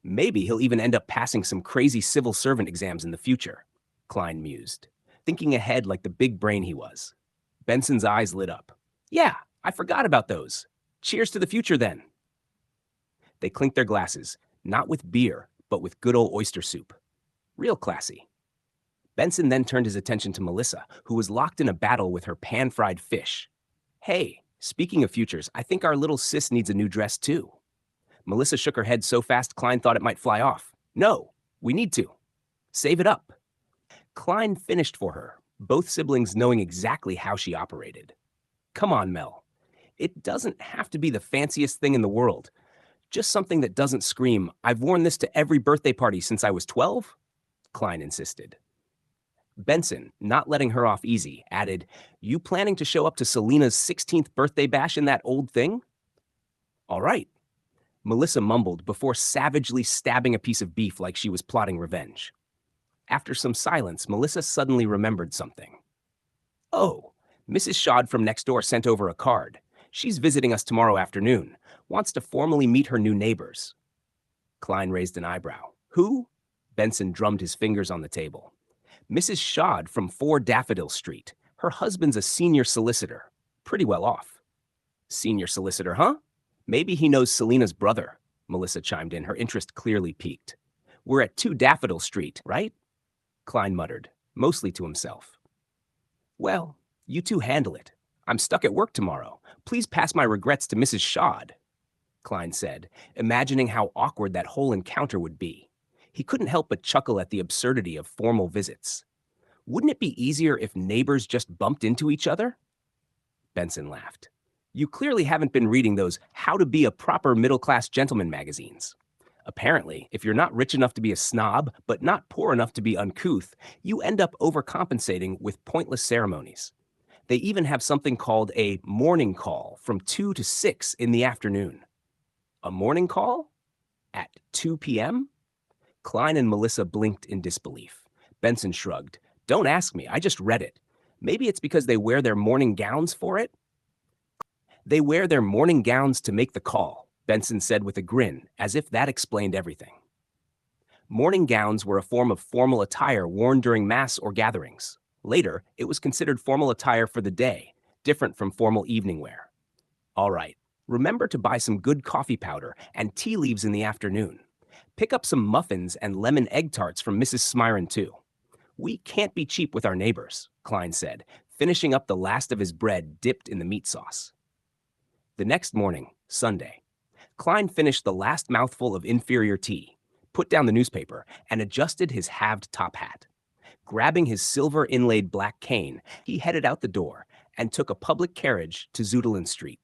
Maybe he'll even end up passing some crazy civil servant exams in the future," Klein mused, thinking ahead like the big brain he was. Benson's eyes lit up. "Yeah, I forgot about those. Cheers to the future then." They clinked their glasses, not with beer, but with good old oyster soup. Real classy. Benson then turned his attention to Melissa, who was locked in a battle with her pan-fried fish. "Hey, speaking of futures, I think our little sis needs a new dress too." Melissa shook her head so fast Klein thought it might fly off. "No, we need to. Save it up." Klein finished for her, both siblings knowing exactly how she operated. "Come on, Mel. It doesn't have to be the fanciest thing in the world. Just something that doesn't scream, 'I've worn this to every birthday party since I was 12?'" Klein insisted. Benson, not letting her off easy, added, "You planning to show up to Selena's 16th birthday bash in that old thing?" "All right." Melissa mumbled before savagely stabbing a piece of beef like she was plotting revenge. After some silence, Melissa suddenly remembered something. "Oh, Mrs. Shod from next door sent over a card. She's visiting us tomorrow afternoon. Wants to formally meet her new neighbors." Klein raised an eyebrow. "Who?" Benson drummed his fingers on the table. "Mrs. Shod from 4 Daffodil Street. Her husband's a senior solicitor. Pretty well off." "Senior solicitor, huh? Maybe he knows Selena's brother." Melissa chimed in, her interest clearly piqued. We're at 2 Daffodil Street, right? Klein muttered, mostly to himself. Well, you two handle it. I'm stuck at work tomorrow. Please pass my regrets to Mrs. Shod, Klein said, imagining how awkward that whole encounter would be. He couldn't help but chuckle at the absurdity of formal visits. Wouldn't it be easier if neighbors just bumped into each other? Benson laughed. You clearly haven't been reading those How to Be a Proper Middle-Class Gentleman magazines. Apparently, if you're not rich enough to be a snob, but not poor enough to be uncouth, you end up overcompensating with pointless ceremonies. They even have something called a morning call from 2 to 6 in the afternoon. A morning call? At 2 p.m.? Klein and Melissa blinked in disbelief. Benson shrugged. Don't ask me, I just read it. Maybe it's because they wear their morning gowns for it? They wear their morning gowns to make the call, Benson said with a grin, as if that explained everything. Morning gowns were a form of formal attire worn during mass or gatherings. Later, it was considered formal attire for the day, different from formal evening wear. All right, remember to buy some good coffee powder and tea leaves in the afternoon. Pick up some muffins and lemon egg tarts from Mrs. Smyron, too. We can't be cheap with our neighbors, Klein said, finishing up the last of his bread dipped in the meat sauce. The next morning, Sunday, Klein finished the last mouthful of inferior tea, put down the newspaper, and adjusted his halved top hat. Grabbing his silver-inlaid black cane, he headed out the door and took a public carriage to Zoodelin Street.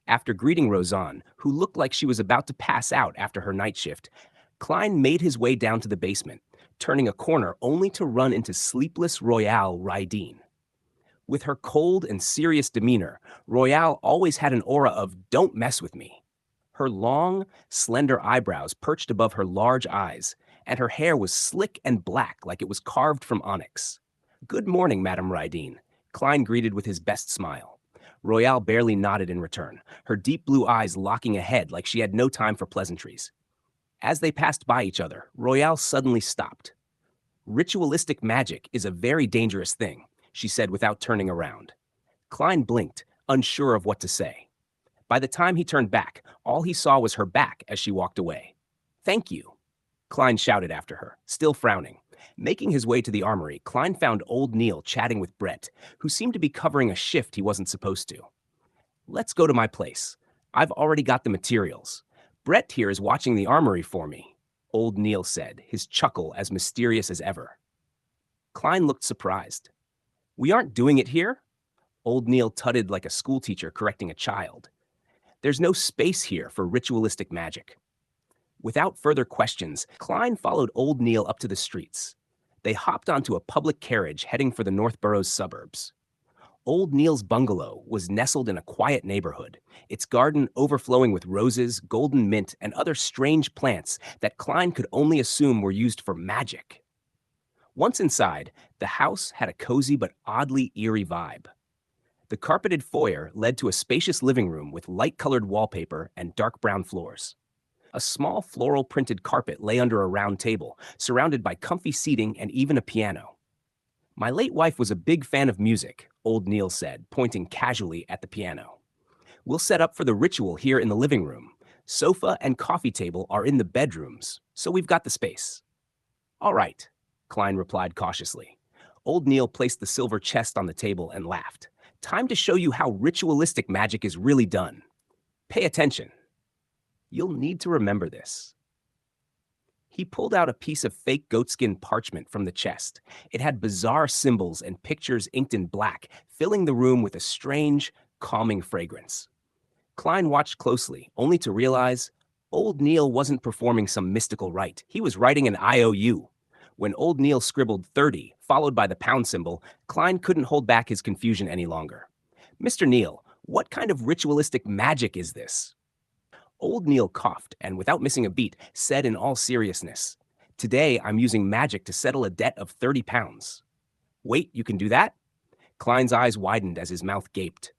After greeting Rosanne, who looked like she was about to pass out after her night shift, Klein made his way down to the basement, turning a corner only to run into sleepless Royale Rydeen. With her cold and serious demeanor, Royale always had an aura of "don't mess with me." Her long, slender eyebrows perched above her large eyes, and her hair was slick and black like it was carved from onyx. Good morning, Madame Rydeen, Klein greeted with his best smile. Royale barely nodded in return, her deep blue eyes locking ahead like she had no time for pleasantries. As they passed by each other, Royale suddenly stopped. Ritualistic magic is a very dangerous thing, she said without turning around. Klein blinked, unsure of what to say. By the time he turned back, all he saw was her back as she walked away. Thank you, Klein shouted after her, still frowning. Making his way to the armory, Klein found old Neil chatting with Brett, who seemed to be covering a shift he wasn't supposed to. Let's go to my place. I've already got the materials. Brett here is watching the armory for me, old Neil said, his chuckle as mysterious as ever. Klein looked surprised. We aren't doing it here? Old Neil tutted like a schoolteacher correcting a child. There's no space here for ritualistic magic. Without further questions, Klein followed old Neil up to the streets. They hopped onto a public carriage heading for the Northborough's suburbs. Old Neil's bungalow was nestled in a quiet neighborhood, its garden overflowing with roses, golden mint, and other strange plants that Klein could only assume were used for magic. Once inside, the house had a cozy but oddly eerie vibe. The carpeted foyer led to a spacious living room with light-colored wallpaper and dark brown floors. A small floral-printed carpet lay under a round table, surrounded by comfy seating and even a piano. My late wife was a big fan of music, old Neil said, pointing casually at the piano. We'll set up for the ritual here in the living room. Sofa and coffee table are in the bedrooms, so we've got the space. All right, Klein replied cautiously. Old Neil placed the silver chest on the table and laughed. Time to show you how ritualistic magic is really done. Pay attention. You'll need to remember this. He pulled out a piece of fake goatskin parchment from the chest. It had bizarre symbols and pictures inked in black, filling the room with a strange, calming fragrance. Klein watched closely, only to realize old Neil wasn't performing some mystical rite. He was writing an IOU. When old Neil scribbled 30, followed by the pound symbol, Klein couldn't hold back his confusion any longer. Mr. Neil, what kind of ritualistic magic is this? Old Neil coughed and, without missing a beat, said in all seriousness, Today I'm using magic to settle a debt of 30 pounds. Wait, you can do that? Klein's eyes widened as his mouth gaped.